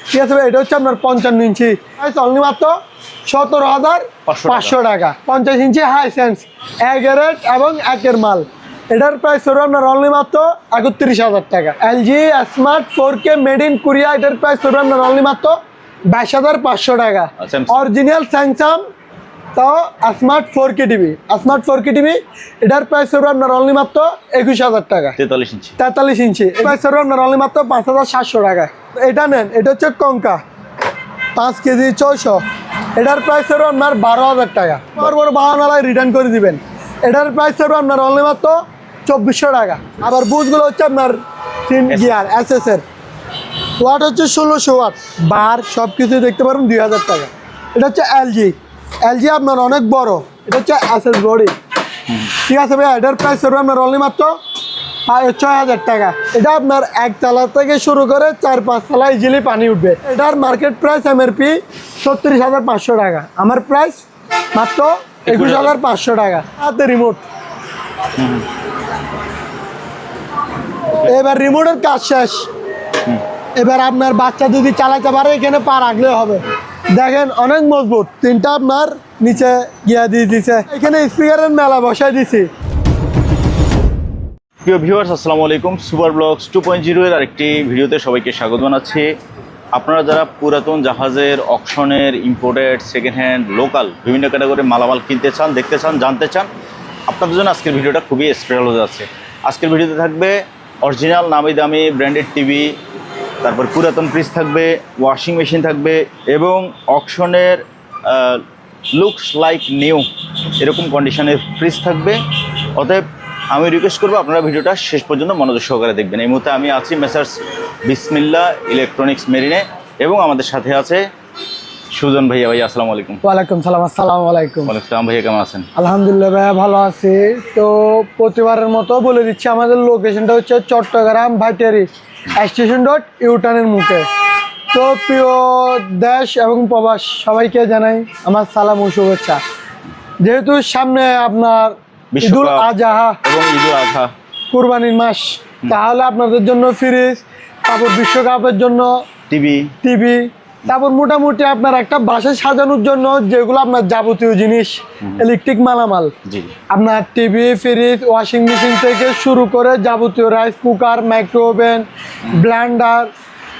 ঠিক আছে ভাই, এটা হচ্ছে আপনার 55 ইঞ্চি, অনলি মাত্র 17,500 টাকা। 50 ইঞ্চি হাই সেন্স, 1 গ্রেড এবং 1 মাল, এটার প্রাইস হলো আপনার অনলি মাত্র 31,000 টাকা। LG smart 4K made in Korea, এটার প্রাইস হলো আপনার অনলি মাত্র 22,500 টাকা। অরিজিনাল স্যামসাং তো smart 4K TV, smart 4K TV, এটার প্রাইস হলো আপনার অনলি মাত্র 21,000 টাকা। 43 ইঞ্চি প্রাইস হলো আপনার অনলি মাত্র 5,700 টাকা। এটা নেন, এটা হচ্ছে কঙ্কা 5 কেজি 600, এটার প্রাইস হলো আপনার 12,000 টাকা। বড় বাহানালায় রিটার্ন করে দিবেন, এটার প্রাইস হলো আপনার অনলি মাত্র 2,400 টাকা। আবার বুঝগুলো হচ্ছে আপনার 3 গিয়ার এসএস এর, ওয়াট হচ্ছে 1600 ওয়াট, বার সব কিছু দেখতে পারেন 2,000 টাকা। এটা হচ্ছে এলজি আপনার অনেক বড়, এটা হচ্ছে এসএস বডি, ঠিক আছে ভাই। এটার প্রাইস হলো আপনার অনলি মাত্র 6,000 টাকা। এটা আপনার 1 তলা থেকে শুরু করে 4-5 তলা ইজিলি পানি উঠবে। এটার মার্কেট প্রাইস এমআরপি 36,500 টাকা, আমার প্রাইস মাত্র 21,500 টাকা। হাতে রিমোট, এবার রিমোটের কাজ শেষ। এবার আপনার বাচ্চা যদি চালাতে পারে এখানে পা রাখলে হবে। দেখেন অনেক মজবুত, 3টা আপনার নিচে গিয়া দিয়ে দিছে, এখানে স্পিকারের মেলা বসাই দিছি। প্রিয় ভিউয়ার্স, আসসালামু আলাইকুম। সুপার ব্লগস 2.0 এর আরেকটি ভিডিওতে সবাইকে স্বাগত জানাচ্ছি। আপনারা যারা পুরাতন জাহাজের, অকশনের, ইম্পোর্টেড, সেকেন্ড হ্যান্ড, লোকাল বিভিন্ন ক্যাটাগরির মালামাল কিনতে চান, দেখতে চান, জানতে চান, আপনাদের জন্য আজকের ভিডিওটা খুবই স্পেশাল হয়ে যাচ্ছে। আজকের ভিডিওতে থাকবে অরিজিনাল নামি দামি ব্র্যান্ডেড টিভি, তারপর পুরাতন ফ্রিজ থাকবে, ওয়াশিং মেশিন থাকবে এবং অকশনের লুকস লাইক নিউ এরকম কন্ডিশনের ফ্রিজ থাকবে। অতএব আমি রিকোয়েস্ট করবো আপনারা ভিডিওটা শেষ পর্যন্ত মনোযোগ সহকারে দেখবেন। এই মুহূর্তে আমি আছি মেসার্স বিসমিল্লাহ ইলেকট্রনিক্স মেরিনে এবং আমাদের সাথে আছে সুজন ভাইয়া। ভাইয়া আসসালামু আলাইকুম। ওয়ালাইকুম সালাম। আসসালামু আলাইকুম। ওয়ালাইকুম ভাইয়া, কেমন আছেন? আলহামদুলিল্লাহ ভাইয়া ভালো আছি। তো প্রতিবারের মতো বলে দিচ্ছি, আমাদের লোকেশনটা হচ্ছে চট্টগ্রাম ভাটিয়ারি স্টেশন রোড ইউটার্নের মুখে। তো প্রিয় দেশ এবং প্রবাস সবাইকে জানাই আমার সালাম ও শুভেচ্ছা। যেহেতু সামনে আপনার ঈদুল আজহা এবং ঈদুল আজহা কুরবানির মাস, তাহলে আপনাদের জন্য ফ্রিজ, তারপর বিশ্বকাপের জন্য টিভি, তারপর মোটামুটি আপনার একটা বাসায় সাজানোর জন্য যেগুলো আপনার যাবতীয় জিনিস, ইলেকট্রিক মালামাল, আপনার টিভি, ফ্রিজ, ওয়াশিং মেশিন থেকে শুরু করে যাবতীয় rice cooker, micro oven, Blender,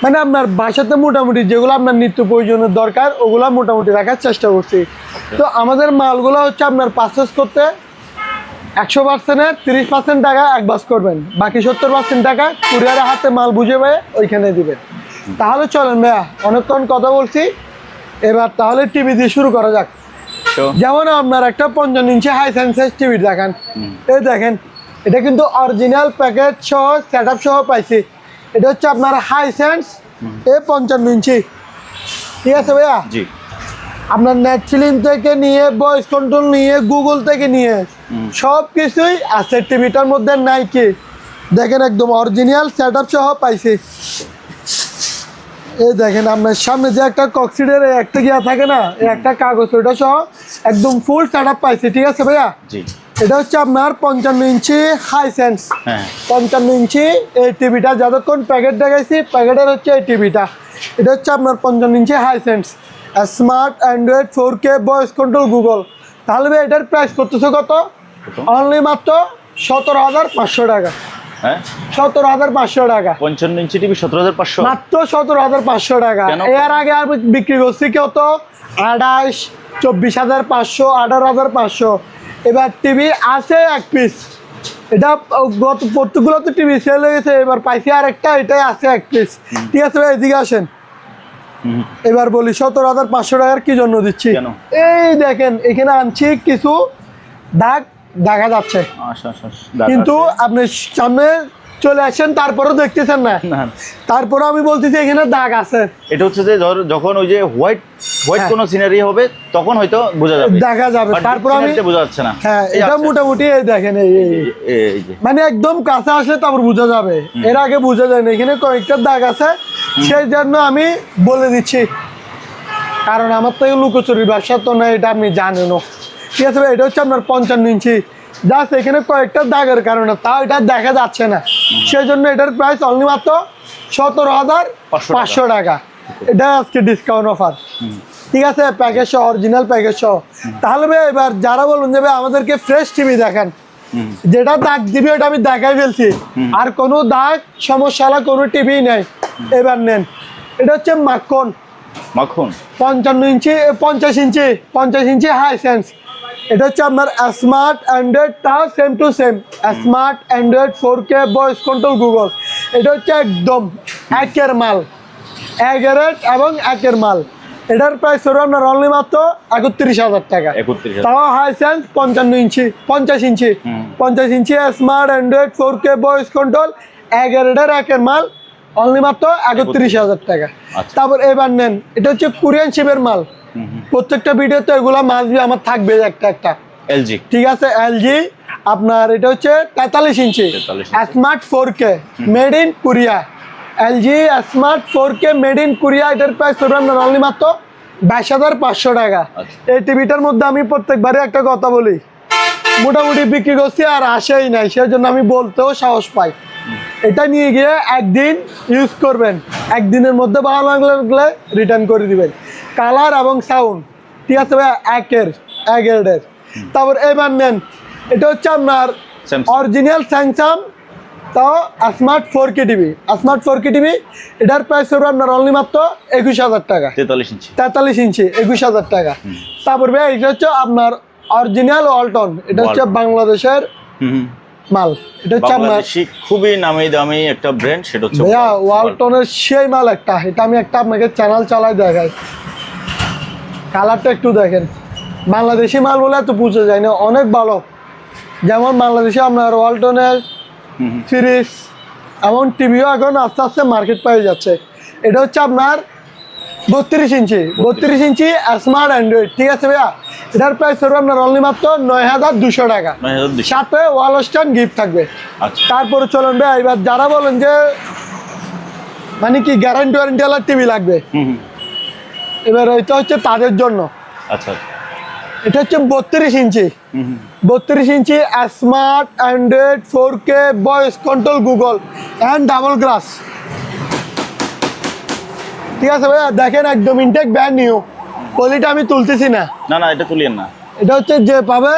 মানে আপনার বাসাতে মোটামুটি যেগুলো আপনার নিত্য প্রয়োজনের দরকার ওগুলো মোটামুটি রাখার চেষ্টা করছি। তো আমাদের মালগুলো হচ্ছে আপনার পারচেস করতে 100%-এর 30% টাকা অ্যাডভান্স করবেন, বাকি 70% টাকা কুরিয়ারের হাতে মাল বুঝে পেয়ে ওইখানে দিবেন। তাহলে চলেন ভাইয়া, অনেকক্ষণ কথা বলছি, এবার তাহলে টিভি দিয়ে শুরু করা যাক। যেমন আপনার একটা 55 ইঞ্চি হাই সেন্সের টিভি দেখেন, এই দেখেন, এটা কিন্তু অরিজিনাল প্যাকেট সহ সেট আপ সহ পাইছি। এটা হচ্ছে আপনার হাই সেন্স 55 ইঞ্চি, ঠিক আছে ভাইয়া। আপনার নেট ফিল্ম থেকে নিয়ে, ভয়েস কন্ট্রোল নিয়ে, গুগল থেকে নিয়ে সব কিছুই আছে টিভিটার মধ্যে। নাই কি দেখেন, একদম অরিজিনাল সেট আপ সহ পাইছি। এই দেখেন আপনার সামনে যে একটা কক্সিডের একটা গিয়া থাকে না, একটা কাগজ, ওটা সহ একদম ফুল সেট আপ পাইছি, ঠিক আছে ভাইয়া। এটা হচ্ছে আপনার 55 ইঞ্চি হাই সেন্স, 55 ইঞ্চি এই টিভিটা। যতক্ষণ প্যাকেট দেখাইছি প্যাকেটের হচ্ছে এই টিভিটা। এটা হচ্ছে আপনার 55 inch Hisense, smart Android 4K voice control Google. তাহলে ভাই এটার প্রাইস করতেছে কত? অনলি মাত্র 17,500 টাকা। 17,500 টাকা 55 ইঞ্চি টিভি 17,500, মাত্র 17,500 টাকা। এর আগে আর বিক্রি করছি কত? 28, 24,500, 18,500। এবার টিভি আছে এক পিস, এটা গত প্রত্যেকগুলো তো টিভি সেল হয়ে গেছে, এবার পাইছি আর একটা, এটাই আছে এক পিস, ঠিক আছে ভাই। এদিকে আসেন, এবার বলি 17,500 টাকার কি জন্য দিচ্ছি। এই দেখেন এখানে আনছি, কিছু দাগ দেখা যাচ্ছে, কিন্তু আপনি সামনে চলে আসেন তারপরেও দেখতেছেন না, তারপরে আমি বলতেছি এখানে দাগ আছে। এটা হচ্ছে যে যখন ওই যে হোয়াইট কোনো সিনারি হবে তখন হয়তো বোঝা যাবে, দেখা যাবে, তারপর আমি বোঝা যাচ্ছে না। হ্যাঁ, এটা মোটামুটি এই দেখেন, এই মানে একদম কাছে আসলে তারপর বোঝা যাবে, এর আগে বোঝা যায় না। এখানে কয়েকটা দাগ আছে, সেই জন্য আমি বলে দিচ্ছি, কারণ আমার তো লুকোচুরির ব্যবসা তো না, এটা আপনি জানেনও, ঠিক আছে ভাই। এটা হচ্ছে আপনার 55 ইঞ্চি, জাস্ট এখানে কয়েকটা দাগের কারণে তাও এটা দেখা যাচ্ছে না, সেই জন্য এটার প্রাইস অনলি মাত্র 17,500 টাকা। এটা আজকে ডিসকাউন্ট অফার, ঠিক আছে, প্যাকেজ সহ, অরিজিনাল প্যাকেজ সহ। তাহলে ভাই এবার যারা বলুন যে ভাই আমাদেরকে ফ্রেশ টিভি দেখান, যেটা দাগ দিবি ওটা আমি দেখাই ফেলছি, আর কোনো দাগ সমস্যা হলে কোনো টিভি নেই, এবার নেন। এটা হচ্ছে মাখন 55 ইঞ্চি 50 ইঞ্চি হাই সেন্স। এটা হচ্ছে আপনার smart Android touch same to same, smart Android 4K voice control Google. এটা হচ্ছে একদম একের মাল, একের এবং একের মাল। এটার প্রাইস হলো আপনার অনলি মাত্র 31,000 টাকা। তাও Hisense 50 inch smart Android 4K voice control, একের মাল, অনলি মাত্র 31,000 টাকা। তারপর এবার নেন, এটা হচ্ছে কোরিয়ান শিপের মাল। প্রত্যেকটা ভিডিওতে এগুলা মাল আমার থাকবে একটা এলজি, ঠিক আছে, এলজি আপনার। এটা হচ্ছে 43 inch smart 4K made in Korea, LG smart 4K made in Korea. এটার প্রাইস হবে আপনার অনলি মাত্র 22,500 টাকা। এই টিভিটার মধ্যে আমি প্রত্যেকবারই একটা কথা বলি, মোটামুটি বিক্রি করছি আর আসেই নাই, সেই জন্য আমি বলতেও সাহস পাই। এটা নিয়ে গিয়ে একদিন ইউজ করবেন, একদিনের মধ্যে ভালো লাগলে রিটার্ন করে দিবেন। কালার এবং সাউন্ড, ঠিক আছে ভাই, একের। তারপর এবার নেন, এটা হচ্ছে আপনার অরিজিনাল স্যামসাং, তাও smart 4K TV, smart 4K TV. এটার প্রাইস হবে আপনার অনলি মাত্র 21,000 টাকা। 43 ইঞ্চি 21,000 টাকা। তারপর ভাই এটা হচ্ছে আপনার অরিজিনাল ওয়ালটন, এটা হচ্ছে বাংলাদেশের মাল। এটা হচ্ছে আপনার খুবই নামি দামি একটা ব্র্যান্ড, সেটা হচ্ছে ভাইয়া ওয়ালটনের সেই মাল একটা। এটা আমি একটা আপনাকে চ্যানেল চালাই দেখাই, কালারটা একটু দেখেন। বাংলাদেশি মাল বলে এত বুঝে যায় না, অনেক ভালো। যেমন বাংলাদেশে আপনার ওয়ালটনের ফ্রিজ এবং টিভিও এখন আস্তে আস্তে মার্কেট পেয়ে যাচ্ছে। এটা হচ্ছে আপনার 32 ইঞ্চি স্মার্ট অ্যান্ড্রয়েড, ঠিক আছে ভাইয়া। এটার প্রাইস হবে আপনার অনলি মাত্র 9,200 টাকা, সাথে ওয়াল স্ট্যান্ড গিফট থাকবে। তারপরে চলুন ভাই এবার যারা বলেন যে মানে কি গ্যারান্টি ওয়ারেন্টি ওয়ালা টিভি লাগবে, এবার এটা হচ্ছে তাদের জন্য। আচ্ছা, এটা হচ্ছে 32 inch smart Android 4K voice control Google and double glass, ঠিক আছে ভাইয়া। দেখেন একদম ইনটেক ব্র্যান্ড নিউ, কোয়ালিটি আমি তুলতেছি না, এটা তুলিয়েন না। এটা হচ্ছে যে পাবে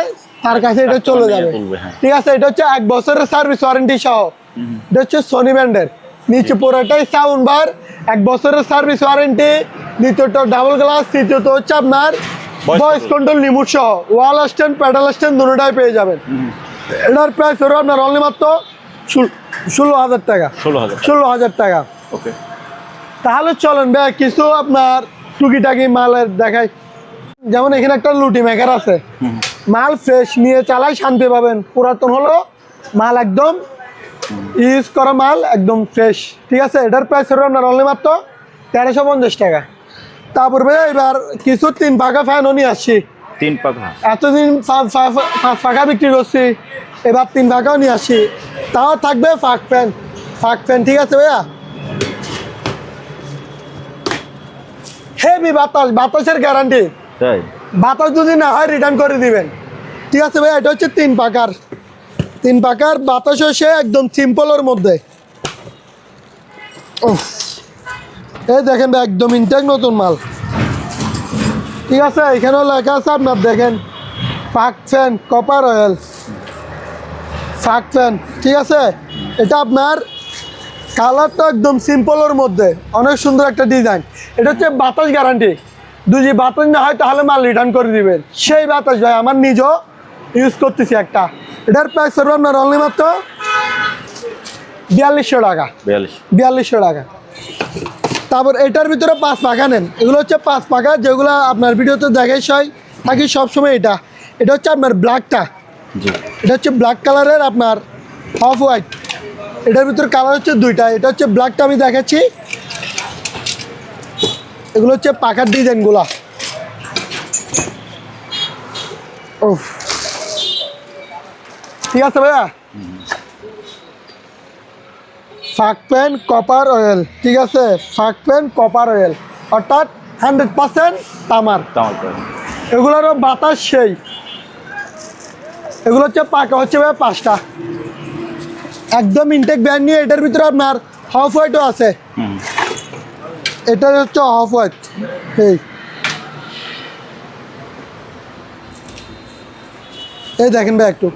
তার কাছে এটা চলে যাবে, ঠিক আছে। এটা হচ্ছে 1 বছরের সার্ভিস ওয়ারেন্টি সহ। এটা হচ্ছে সোনি ব্র্যান্ডের, নিচে পুরোটাই সাউন্ড বার, 1 বছরের সার্ভিস ওয়ারেন্টি, দ্বিতীয়টা ডাবল গ্লাস, তৃতীয়ত হচ্ছে আপনার ভয়েস কন্ট্রোল রিমোট সহ, ওয়াল স্ট্যান্ড প্যাডেল স্ট্যান্ড দুটোটাই পেয়ে যাবেন। এটার প্রাইস হলো আপনার অনলি মাত্র 16,000 টাকা। 16,000 টাকা। ওকে, তাহলে চলেন ভাই কিছু আপনার টুকিটাকি মালের দেখাই। যেমন এখানে একটা লুটি মেকার আছে, মাল ফ্রেশ, নিয়ে চালাই শান্তি পাবেন। পুরাতন হলো মাল, একদম ইউজ করা মাল, একদম ফ্রেশ, ঠিক আছে। এটার প্রাইস হলো আপনার অনলি মাত্র 1350 টাকা। তারপর ভাই এবার কিছু 3 পাখা ফ্যানও নিয়ে আসছি। 3 পাখা, এতদিন 5 পাখা বিক্রি করছি, এবার 3 পাখাও নিয়ে আসছি। তাও থাকবে ফাঁক ফ্যান, ঠিক আছে ভাইয়া। হেভি বাতাসের গ্যারান্টি, বাতাস যদি না হয় রিটার্ন করে দিবেন, ঠিক আছে ভাইয়া। এটা হচ্ছে 3 পাখার বাতাস হচ্ছে একদম সিম্পলের মধ্যে। এই দেখেন ভাই একদম ইনটেক নতুন মাল, ঠিক আছে। এখানেও লেখা আছে আপনার দেখেন ফাঁক ফ্যান কপার অয়েল, ফাঁক ফ্যান, ঠিক আছে। এটা আপনার কালারটা একদম সিম্পলের মধ্যে, অনেক সুন্দর একটা ডিজাইন। এটা হচ্ছে বাতাস গ্যারান্টি, যদি বাতাস না হয় তাহলে মাল রিটার্ন করে দিবেন। সেই বাতাস ভাই আমার নিজেও ইউজ করতেছি একটা। এটার প্রাইস হবে আপনার অনলি মাত্র 4200 টাকা। 4200 টাকা। তারপর এটার ভিতরে 5 পাখা নেন, এগুলো হচ্ছে 5 পাখা, যেগুলো আপনার ভিডিওতে দেখাই থাকি সবসময়। এটা হচ্ছে আপনার ব্ল্যাকটা, এটা হচ্ছে ব্ল্যাক কালারের আপনার অফ হোয়াইট। এটার ভিতরে কালার হচ্ছে 2টা। এটা হচ্ছে ব্ল্যাকটা আমি দেখাচ্ছি, এগুলো হচ্ছে পাখার ডিজাইনগুলা। ও ঠিক আছে ভাইয়া। ফাঁক প্যান কপার অয়েল, ঠিক আছে, ফাঁক প্যান কপার অয়েল, অর্থাৎ 100% তামার। এগুলোরও বাতাস সেই। এগুলো হচ্ছে পাকা হচ্ছে ভাই 5টা, একদম ইনটেক ব্র্যান্ড নিয়ে। এটার ভিতরে আপনার অফ হোয়াইটও আছে, এটা হচ্ছে অফ হোয়াইট, এই দেখেন ভাই একটু,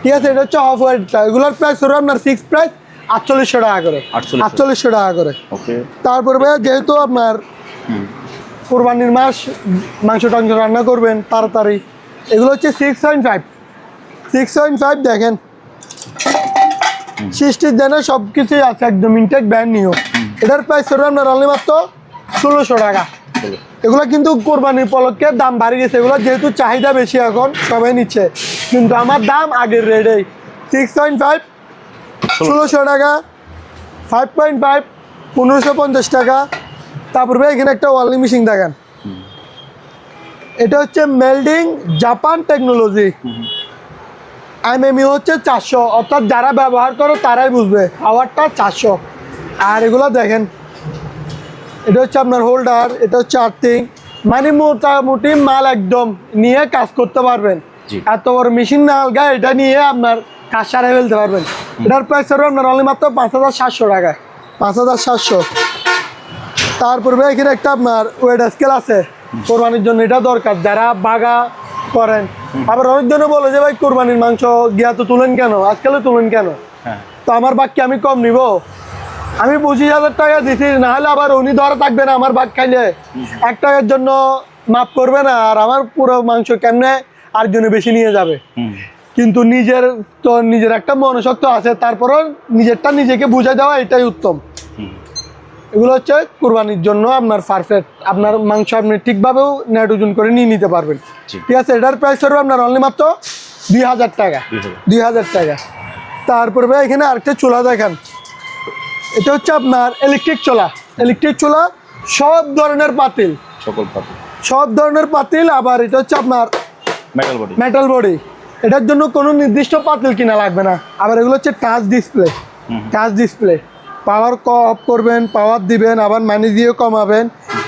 ঠিক আছে। এটা হচ্ছে অফ হোয়াইট, এগুলোর প্রাইস হলো আপনার ফিক্সড প্রাইস 4800 টাকা করে, 4800 টাকা করে। ওকে। তারপরে ভাই যেহেতু আপনার কোরবানির মাস, মাংস টাংস রান্না করবেন তাড়াতাড়ি, এগুলো হচ্ছে 6.5 দেখেন, সৃষ্টির জন্য সব কিছুই আছে, একদম ইনটেক ব্র্যান্ড নিউ। এটার প্রাইস হলো আপনার অনলি মাত্র 1600 টাকা। এগুলো কিন্তু কোরবানির উপলক্ষে দাম বাড়ি গেছে, এগুলো যেহেতু চাহিদা বেশি এখন সবাই নিচ্ছে, কিন্তু আমার দাম আগের রেটেই 6.5 1600 টাকা, 5.5 1550 টাকা। তারপর ভাই এখানে একটা ওয়ার্লিং মেশিন দেখেন, এটা হচ্ছে মেল্ডিং জাপান টেকনোলজি, এমএমইউ হচ্ছে 400, অর্থাৎ যারা ব্যবহার করো তারাই বুঝবে, পাওয়ারটা 400। আর এগুলো দেখেন, এটা হচ্ছে আপনার হোল্ডার, এটা হচ্ছে আর্থিং, মানে মোটামুটি মাল একদম নিয়ে কাজ করতে পারবেন। এত বড় মেশিন না আলগা, এটা নিয়ে আপনার কাজ সারাই ফেলতে পারবেন। এটার প্রাইস হবে আপনার অনলি মাত্র 5700 টাকা, 5700। তারপরে এখানে একটা আপনার ওয়েট স্কেল আছে কোরবানির জন্য, এটা দরকার যারা বাগা করেন। আবার অনেকজনে বলে যে ভাই কোরবানির মাংস গিয়া তো তুলেন কেন, আজকালও তুলেন কেন, তো আমার বাক্যে আমি কম নিব, আমি 25,000 টাকা দিছি, না হলে আবার উনি ধরা থাকবে না আমার বাঘ খাইলে, 1 টাকার জন্য মাপ করবে না, আর আমার পুরো মাংস কেমনে আরেকজনে বেশি নিয়ে যাবে। কিন্তু নিজের তো নিজের একটা মনসত্ব আছে, তারপরও নিজেরটা নিজেকে বুঝে দেওয়া এটাই উত্তম। এগুলো হচ্ছে কোরবানির জন্য আপনার পারফেক্ট, আপনার মাংস আপনি ঠিকভাবেও নেট ওজন করে নিয়ে নিতে পারবেন। ঠিক আছে, এটার প্রাইস হবে আপনার অনলি মাত্র 2000 টাকা, 2000 টাকা। তারপরে ভাই এখানে আরেকটা চুলা দেখেন, এটা হচ্ছে আপনার ইলেকট্রিক চুলা, ইলেকট্রিক চুলা, সব ধরনের পাতিল, সব ধরনের পাতিল। আবার এটা হচ্ছে আপনার মেটাল বডি, এটার জন্য কোনো নির্দিষ্ট পাতিল কিনা লাগবে না। আবার এগুলো হচ্ছে touch display, touch display, power of করবেন, পাওয়ার দিবেন, আবার মানি দিয়ে কমাবেন।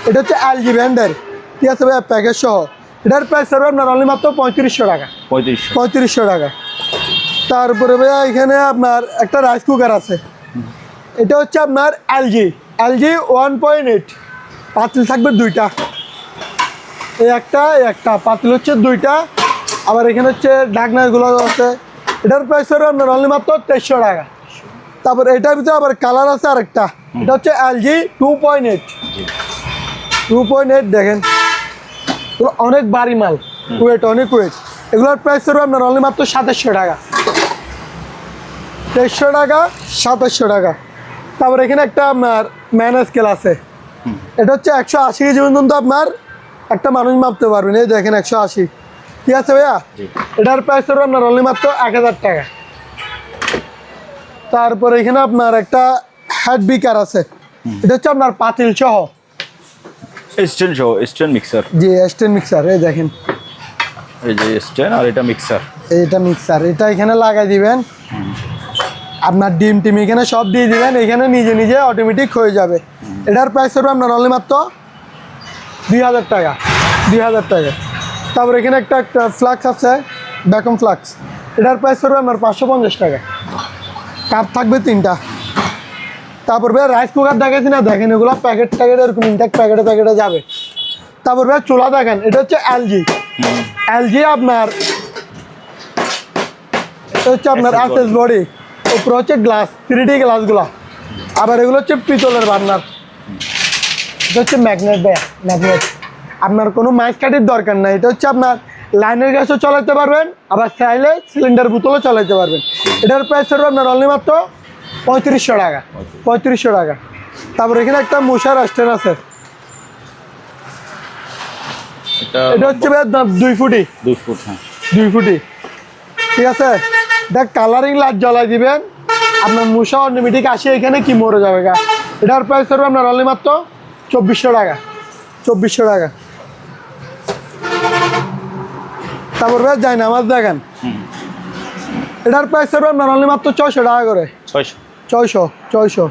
এটা হচ্ছে এলজি ব্র্যান্ডের, ঠিক আছে ভাই, প্যাকেজ সহ। এটার প্রাইস হবে আপনার অনলি মাত্র 3500 টাকা, 3500 টাকা। তারপরে ভাইয়া এখানে আপনার একটা রাইস কুকার আছে, এটা হচ্ছে আপনার এলজি 1.8, পাতিল থাকবে 2টা, এই একটা পাতিল হচ্ছে 2টা। আবার এখানে হচ্ছে ঢাকনাগুলো আছে। এটার প্রাইস হবে আপনার অনলি মাত্র 2300 টাকা। তারপর এটার ভিতরে আবার কালার আছে আরেকটা, এটা হচ্ছে এলজি 2.8 দেখেন, অনেক ভারী মাল, ওয়েট অনেক ওয়েট। এগুলোর প্রাইস হবে আপনার অনলি মাত্র 2700 টাকা, 2300 টাকা, 2700 টাকা। তারপর এখানে একটা আপনার ম্যান স্কেল আছে, এটা হচ্ছে 180 কেজি পর্যন্ত আপনার একটা মানুষ মাপতে পারবেন। এই দেখেন 180, ঠিক আছে ভাইয়া। এটার প্রাইস হবে আপনার অনলি মাত্র 1000 টাকা। তারপরে এখানে আপনার একটা হেড বিকার আছে, এটা হচ্ছে আপনার পাতিল সহ, স্ট্যান্ড মিক্সার, জি স্ট্যান্ড মিক্সার। এই দেখেন, এই যে স্ট্যান্ড আর এটা মিক্সার, এটা মিক্সার, এটা এখানে লাগাই দিবেন, আপনার ডিম টিম এখানে সব দিয়ে দিবেন, এখানে নিজে নিজে অটোমেটিক হয়ে যাবে। এটার প্রাইস হবে আপনার অনলি মাত্র 2000 টাকা, 2000 টাকা। তারপর এখানে একটা ফ্লাক্স আছে, ভ্যাকুয়াম ফ্লাক্স, এটার প্রাইস হবে আপনার 550 টাকা, কাপ থাকবে 3টা। তারপর ভাই রাইস কুকার দেখাচ্ছি না, দেখেন এগুলো প্যাকেট এরকম ইনটেক প্যাকেটে যাবে। তারপর ভাই চুলা দেখেন, এটা হচ্ছে এলজি আপনার, এটা হচ্ছে আপনার অ্যাসেস বডি, উপরে হচ্ছে গ্লাস, 3D গ্লাসগুলো। আবার এগুলো হচ্ছে পিতলের বার্নার, এটা হচ্ছে ম্যাগনেট, ম্যাগনেট, আপনার কোনো মাইক কাঠির দরকার নাই। এটা হচ্ছে আপনার লাইনের গ্যাসও চালাতে পারবেন, আবার চাইলে সিলিন্ডার বোতলও চালাতে পারবেন। এটার প্রাইস হবে আপনার অনলি মাত্র 3500 টাকা, 3500 টাকা। তারপর এখানে একটা মশার স্ট্যান্ড আছে, এটা হচ্ছে 2 ফুটি, 2 ফুট, হ্যাঁ 2 ফুটি, ঠিক আছে। দেখ কালারিং লাইট জ্বালাই দিবেন, আপনার মশা অটোমেটিক আসে এখানে কি মরে যাবে গা। এটার প্রাইস হবে আপনার অনলি মাত্র 2400 টাকা, 2400 টাকা। তারপর ভাই যাই না আমার দেখেন, এটার প্রাইস হবে আপনার অনলি মাত্র 600 টাকা করে, 600।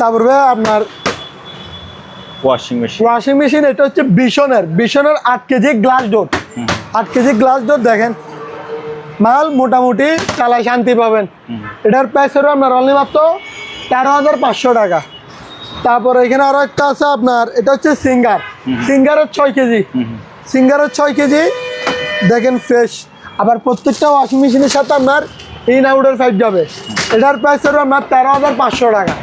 তারপর ভাই আপনার ওয়াশিং মেশিন, এটা হচ্ছে বিশনের 8 KG glass door, 8 KG glass door দেখেন, মাল মোটামুটি চালায় শান্তি পাবেন। এটার প্রাইস হবে আপনার অনলি মাত্র 13,500 টাকা। তারপর এখানে আরো একটা আছে আপনার, এটা হচ্ছে সিঙ্গারের 6 কেজি, সিঙ্গারের 6 কেজি দেখেন ফ্রেশ। আবার প্রত্যেকটা ওয়াশিং মেশিনের সাথে আপনার ইন আউটের পাইপ যাবে। এটার প্রাইস হবে আপনার 13,500 টাকা।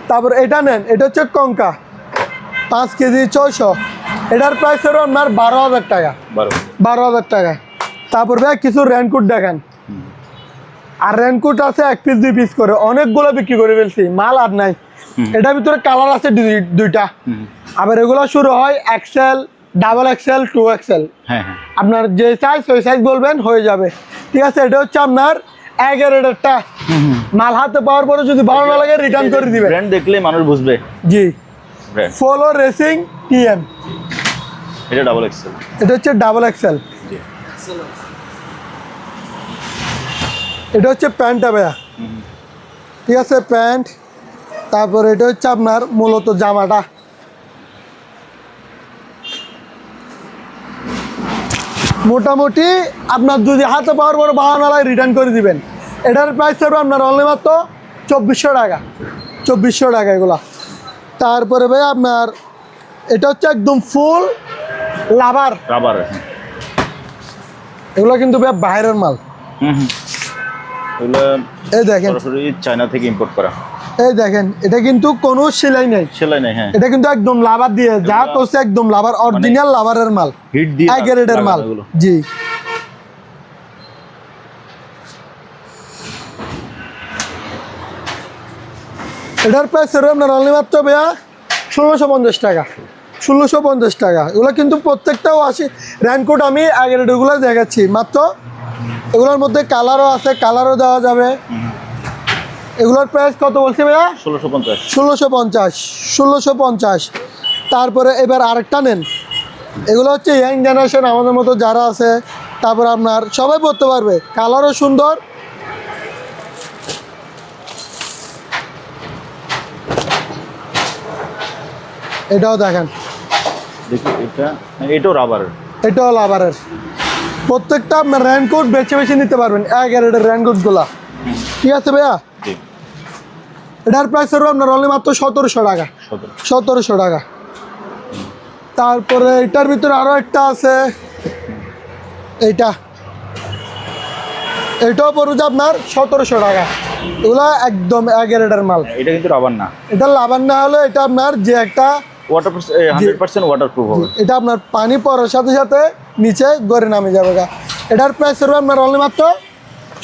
তারপর এটা নেন, এটা হচ্ছে কঙ্কা 5 কেজি 600, এটার প্রাইস হবে আপনার 12,000 টাকা, 12,000 টাকা। তারপর ভাই কিছু রেনকোট দেখেন, আর রেনকোট আছে 1 পিস 2 পিস করে, অনেকগুলো বিক্রি করে ফেলছি, মাল আর নাই। এটার ভিতরে কালার আছে দুইটা। আবার এগুলো শুরু হয় এক্সেল, ডাবল এক্সেল, 2 এক্সেল, আপনার যে সাইজ ওই সাইজ বলবেন হয়ে যাবে, ঠিক আছে। এটা হচ্ছে আপনার 11,000 মাল হাতে পাওয়ার পরে যদি ভালো না লাগে রিটার্ন করে দিবে। ব্র্যান্ড দেখলে মানুষ বুঝবে। জি, ব্র্যান্ড ফলো রেসিং টিএম, এটা ডাবল এক্সেল, এটা হচ্ছে ডাবল এক্সেল। জি এটা হচ্ছে প্যান্টটা ভাইয়া, ঠিক আছে প্যান্ট। তারপর এটা হচ্ছে আপনার মূলত জামাটা, মোটামুটি আপনার যদি হাতে পাওয়ার পর বাহানালায় রিটার্ন করে দিবেন। এটার প্রাইস হবে আপনার অনলি মাত্র 2400 টাকা, 2400 টাকা এগুলা। তারপরে ভাই আপনার এটা হচ্ছে একদম ফুল রাবার, এগুলো কিন্তু ভাই বাইরের মাল। এগুলো এই দেখেন সরাসরি চায়না থেকে ইম্পোর্ট করা। এই দেখেন এটা কিন্তু কোনো সেলাই নাই, হ্যাঁ, এটা কিন্তু একদম লাভার দিয়ে যা করছে, একদম লাভার, অরিজিনাল লাভারের মাল, হিট দিয়ে হাই গ্রেডের মাল। জি, এটার প্রাইস হবে আপনার অনলি মাত্র ভাইয়া 1650 টাকা, 1650 টাকা। এগুলো কিন্তু প্রত্যেকটাও আসে রেনকোট, আমি আগের এগুলো দেখাচ্ছি মাত্র। এগুলোর মধ্যে কালারও আছে, কালারও দেওয়া যাবে। এগুলোর প্রাইস কত বলছি ভাইয়া? 1650। তারপরে এবার আরেকটা নেন, এগুলো হচ্ছে ইয়াং জেনারেশন আমাদের মতো যারা আছে, তারপর আপনার সবাই পড়তে পারবে, কালারও সুন্দর। এটাও দেখেন, এটাও রাবারের, এটাও রাবারের। প্রত্যেকটা আপনার রেনকোট বেছে বেছে নিতে পারবেন, 11 রেনকোটগুলা, ঠিক আছে ভাইয়া। এটার প্রাইস হবে আপনার অনলি মাত্র 1700 টাকা, 1700 টাকা। তারপরে এটার ভিতরে আরো একটা আছে, এটাও পড়বে আপনার 1700 টাকা। এগুলা একদম 11 মাল। এটা কিন্তু রাবার না, এটা রাবার না হলে এটা আপনার যে একটা 100% ওয়াটারপ্রুফ হবে। এটা আপনার পানি পড়ার সাথে সাথে নিচে গড়ে নামে যাবে। এটার প্রাইস হবে আপনার অনলি মাত্র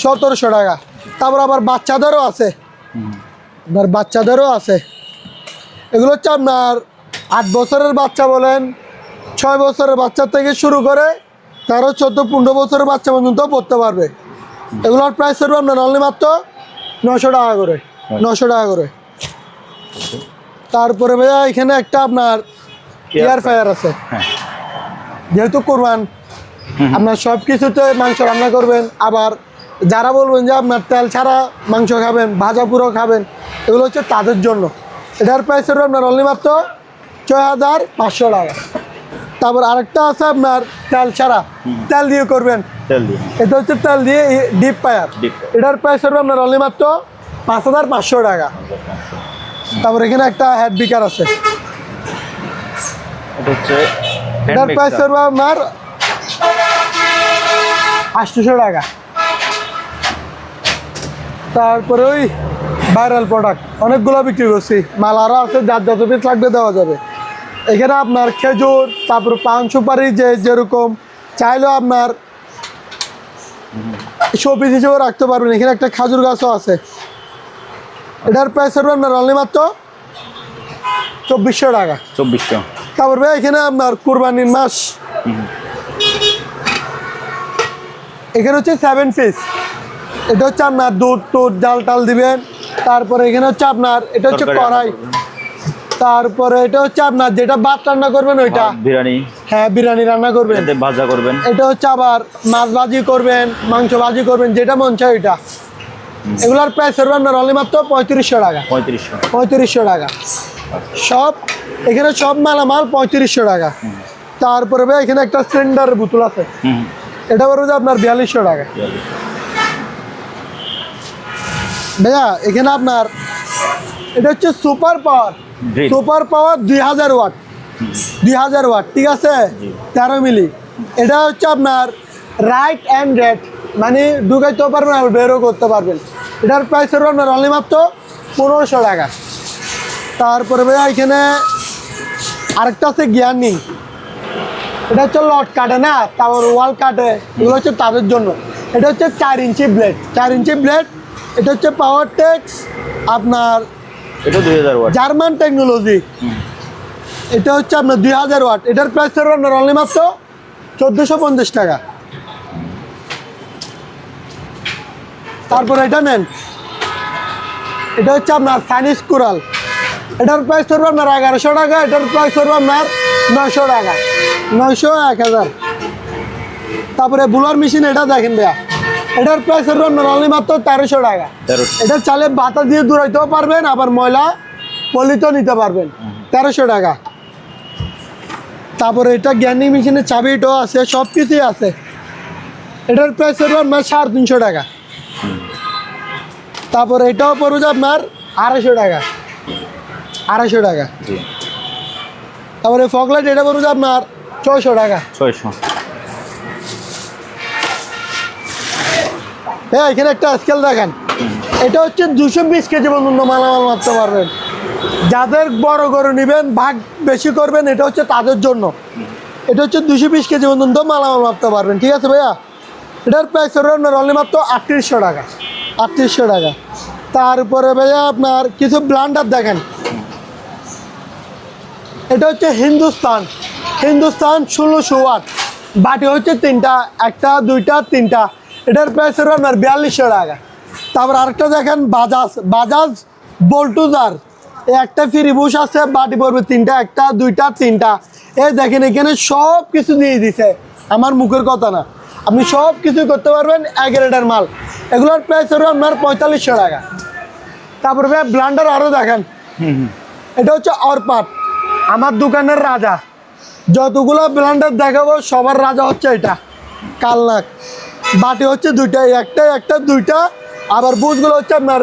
1700 টাকা। তারপর আবার বাচ্চাদেরও আছে, আপনার বাচ্চাদেরও আছে। এগুলো হচ্ছে আপনার 8 বছরের বাচ্চা বলেন, 6 বছরের বাচ্চা থেকে শুরু করে 13, 14, 15 বছরের বাচ্চা পর্যন্ত পড়তে পারবে। এগুলোর প্রাইস হবে আপনার অনলি মাত্র 900 টাকা করে, 900 টাকা করে। তারপরে ভাইয়া এখানে একটা আপনার এয়ার ফ্রায়ার আছে, যেহেতু কোরবান আপনার সব কিছুতে মাংস রান্না করবেন, আবার যারা বলবেন যে আপনার তেল ছাড়া মাংস খাবেন, ভাজা পুরো খাবেন, এগুলো হচ্ছে তাদের জন্য। এটার প্রাইস হবে আপনার অনলি মাত্র 6500 টাকা। তারপর আরেকটা আছে আপনার তেল ছাড়া, তেল দিয়ে করবেন, এটা হচ্ছে তেল দিয়ে ডিপ ফ্রায়ার। এটার প্রাইস হবে আপনার অনলি মাত্র 5500 টাকা। তারপর এখানে একটা হেড বিকার আছে, এটার প্রাইস হবে আপনার 800 টাকা। তারপরে ওই ভাইরাল প্রোডাক্ট অনেকগুলো বিক্রি করছি, মাল আরও আছে, যার যত পিস লাগবে দেওয়া যাবে। এখানে আপনার খেজুর, তারপর পান সুপারি যেরকম চাইলেও আপনার শোপিস হিসেবে রাখতে পারবেন। এখানে একটা খেজুর গাছও আছে, এটার প্রাইস হবে আপনার অনলি মাত্র 2400 টাকা। 2400। তারপর ভাই এখানে আপনার কুরবানির মাস, এখানে হচ্ছে 7 পিস। এটা হচ্ছে আপনার দুধ ডাল টাল দিবেন। তারপরে এখানে হচ্ছে আপনার এটা হচ্ছে কড়াই। তারপরে এটা হচ্ছে আপনার যেটা ভাত রান্না করবেন ওইটা, বিরিয়ানি, হ্যাঁ বিরিয়ানি রান্না করবেন, ভাজা করবেন। এটা হচ্ছে আবার মাছ ভাজি করবেন, মাংস ভাজি করবেন, যেটা মন চায় ওইটা। এগুলার প্রাইস হবে আপনার অনলি মাত্র 3500 টাকা, 3500 টাকা। সব এখানে সব মালামাল 3500 টাকা। তারপরে ভাই এখানে একটা সিলিন্ডারের বোতল আছে, এটা পড়বে আপনার 4200 টাকা। ভাইয়া এখানে আপনার এটা হচ্ছে super power, Drill। Super power 2000 watt, 2000 watt, ঠিক আছে, 13 মিলি। এটা হচ্ছে আপনার রাইট অ্যান্ড রেড, মানে ঢুকাইতেও পারবেন আর বেরও করতে পারবেন। এটার প্রাইস হলো আপনার অনলি মাত্র 1500 টাকা। তারপরে ভাইয়া এখানে আরেকটা আছে গিয়ারনিং, এটা হচ্ছে লট কাটে না, তারপর ওয়াল কাটে, এগুলো হচ্ছে তাদের জন্য। এটা হচ্ছে 4 ইঞ্চি ব্লেড, 4 ইঞ্চি ব্লেড। এটা হচ্ছে পাওয়ার টেক্স আপনার এটা 2000 ওয়াট, জার্মান টেকনোলজি। এটা হচ্ছে আপনার 2000 ওয়াট। এটার প্রাইস হলো আপনার অনলি মাত্র 1450 টাকা। তারপর এটা নেন, এটা হচ্ছে আপনার চাইনিজ কুরাল। এটার প্রাইস করবো আপনার 1100 টাকা। এটার প্রাইস করবো আপনার 900 টাকা, 900, 1000। তারপরে বুলার মেশিন, এটা দেখেন ভাইয়া, এটার প্রাইস করবো আপনার অনলি মাত্র 1300 টাকা। 1300। এটা চালে বাতা দিয়ে দূরাইতেও পারবেন, আবার ময়লা পলিতেও নিতে পারবেন, 1300 টাকা। তারপরে এটা গ্যান্ডিং মেশিনের চাবিটাও আছে, সব কিছুই আছে। এটার প্রাইস করবো আপনার 350 টাকা। তারপরে এটাও পড়বে যে আপনার 250 টাকা, 250 টাকা। জি। তারপরে ফগলাইট, এটা পড়বে যে আপনার 600 টাকা। 600। হ্যাঁ, এখানে একটা স্কেল দেখেন, এটা হচ্ছে 220 কেজি পর্যন্ত মালামাল মারতে পারবেন। যাদের বড় গরু নেবেন, ভাগ বেশি করবেন, এটা হচ্ছে তাদের জন্য। এটা হচ্ছে 220 কেজি পর্যন্ত মালামাল মারতে পারবেন, ঠিক আছে ভাইয়া। এটার প্রাইস হবে আপনার অনলি মাত্র 3800 টাকা, 3800 টাকা। তারপরে ভাইয়া আপনার কিছু ব্লান্ডার দেখেন, এটা হচ্ছে হিন্দুস্তান, হিন্দুস্তান 1600 ওয়াট। বাটি হচ্ছে 3টা, 1টা 2টা 3টা। এটার প্রাইস হবে আপনার 4200 টাকা। তারপর আরেকটা দেখেন বাজাজ, বাজাজ বোল্টুজার, এই একটা ফ্রি বুশ আছে, বাটি পড়বে 3টা, 1টা 2টা 3টা। এই দেখেন এখানে সব কিছু দিয়ে দিছে, আমার মুখের কথা না, আপনি সব কিছু করতে পারবেন, এক রেটের মাল। এগুলোর প্রাইস হবে আপনার 4500 টাকা। তারপর ভাই ব্লান্ডার আরও দেখেন, এটা হচ্ছে অরপাট, আমার দোকানের রাজা। যতগুলো ব্লান্ডার দেখাবো সবার রাজা হচ্ছে এটা, কালনাক। বাটি হচ্ছে 2টা, 1টা 1টা 2টা। আবার বুশগুলো হচ্ছে আপনার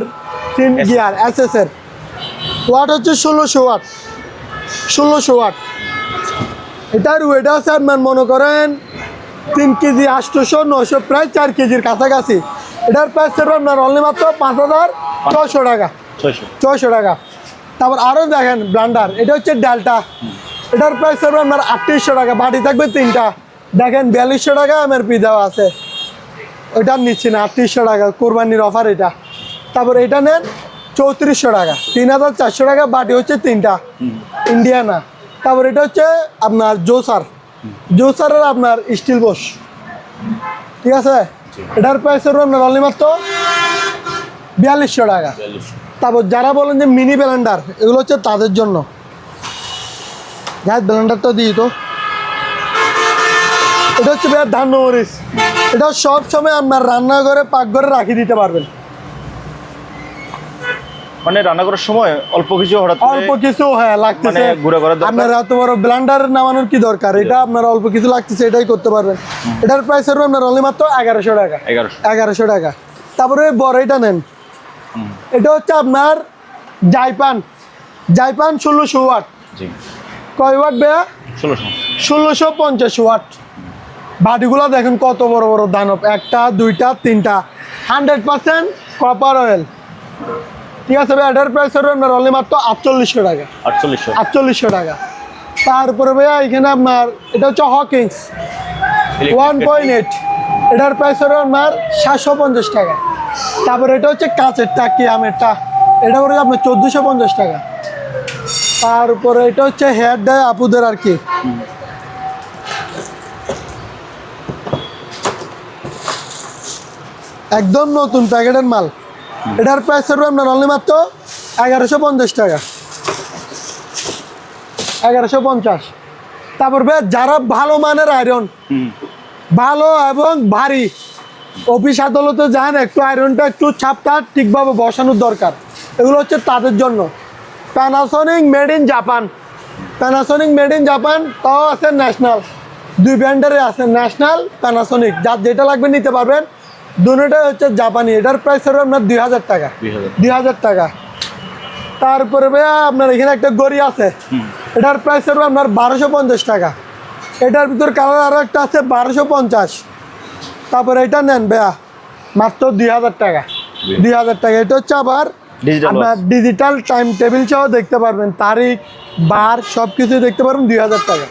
3 গিয়ার SS এর। ওয়াট হচ্ছে 1600 ওয়াট, 1600 ওয়াট। এটার ওয়েট আছে আপনার মনে করেন 3 কেজি 800, 900, প্রায় 4 কেজির কাছাকাছি। এটার প্রাইস হবে আপনার অনলি মাত্র 5600 টাকা, 600 টাকা। তারপর আরও দেখেন ব্লান্ডার, এটা হচ্ছে ডালটা, এটার প্রাইস হবে আপনার 3800 টাকা। বাটি থাকবে 3টা, দেখেন 4200 টাকা MRP দেওয়া আছে। ওইটা নিচ্ছি না, 3800 টাকা, কোরবানির অফার এটা। তারপর এটা নেন 3400 টাকা, 3400 টাকা। বাটি হচ্ছে 3টা, ইন্ডিয়ানা। তারপর এটা হচ্ছে আপনার জোসার, জোসারের আপনার স্টিল বস, ঠিক আছে। এটার প্রাইস হবে আপনার অনলি মাত্র 4200 টাকা। তারপর যারা বলেন যে মিনি ব্লেন্ডার, এগুলো হচ্ছে তাদের জন্য। গ্যাস ব্লেন্ডারটা দিই তো, এটা হচ্ছে ভাইয়া ধান মরিচ। এটা সব সময় আপনার রান্নাঘরে পাকঘরে রাখি দিতে পারবেন, মানে রান্না করার সময় অল্প কিছু হঠাৎ অল্প কিছু হ্যাঁ লাগতেছে, মানে গুঁড়া করার দরকার। আপনার এত বড় ব্লেন্ডার নামানোর কি দরকার, এটা আপনার অল্প কিছু লাগতেছে, এটাই করতে পারবেন। এটার প্রাইস হবে আপনার অনলি মাত্র 1100 টাকা, 1100 টাকা। তারপরে বড় এটা নেন, এটা হচ্ছে আপনার জাইপান, জাইপান 1600 ওয়াট। কয় ওয়াট ভাইয়া? 1650 ওয়াট। বাটিগুলো দেখেন কত বড় বড় দানব, 1টা 2টা 3টা, 100% কপার অয়েল, ঠিক আছে ভাই। এটার প্রাইস হবে আপনার অনলি মাত্র 4800 টাকা, 4800 টাকা। তারপরে ভাইয়া এখানে আপনার এটা হচ্ছে হকিংস 1.8, এটার প্রাইস হবে আপনার 750 টাকা। তারপরে এটা হচ্ছে কাঁচেরটা, কি আমেরটা, এটা পড়বে আপনার 1450 টাকা। তারপরে এটা হচ্ছে হেয়ার ডাই আপুদের আর কি, একদম নতুন প্যাকেটের মাল। এটার প্রাইস হবে আপনার অনলি মাত্র 1150 টাকা, 1150। তারপর ভাই যারা ভালো মানের আয়রন, ভালো এবং ভারী, অফিস আদালতে যান, একটু আয়রনটা একটু ছাপটা ঠিকভাবে বসানোর দরকার, এগুলো হচ্ছে তাদের জন্য। Panasonic made in Japan, Panasonic made in Japan, তাও আছে ন্যাশনাল, দুই ব্র্যান্ডের আছে, ন্যাশনাল, প্যানাসোনিক, যার যেটা লাগবে নিতে পারবেন। দুটোটাই হচ্ছে জাপানি। এটার প্রাইস হবে আপনার 2000 টাকা। 2000 টাকা। তারপরে ভাইয়া আপনার এখানে একটা গড়ি আছে, এটার প্রাইস হবে আপনার 1250 টাকা। এটার ভিতর কালার আরও একটা আছে 1250। তারপরে এটা নেন ভাইয়া মাত্র 2000 টাকা। 2000 টাকা। এটা হচ্ছে আবার আপনার ডিজিটাল টাইম টেবিল সহ দেখতে পারবেন, তারিখ বার সব কিছু দেখতে পারবেন 2000 টাকা।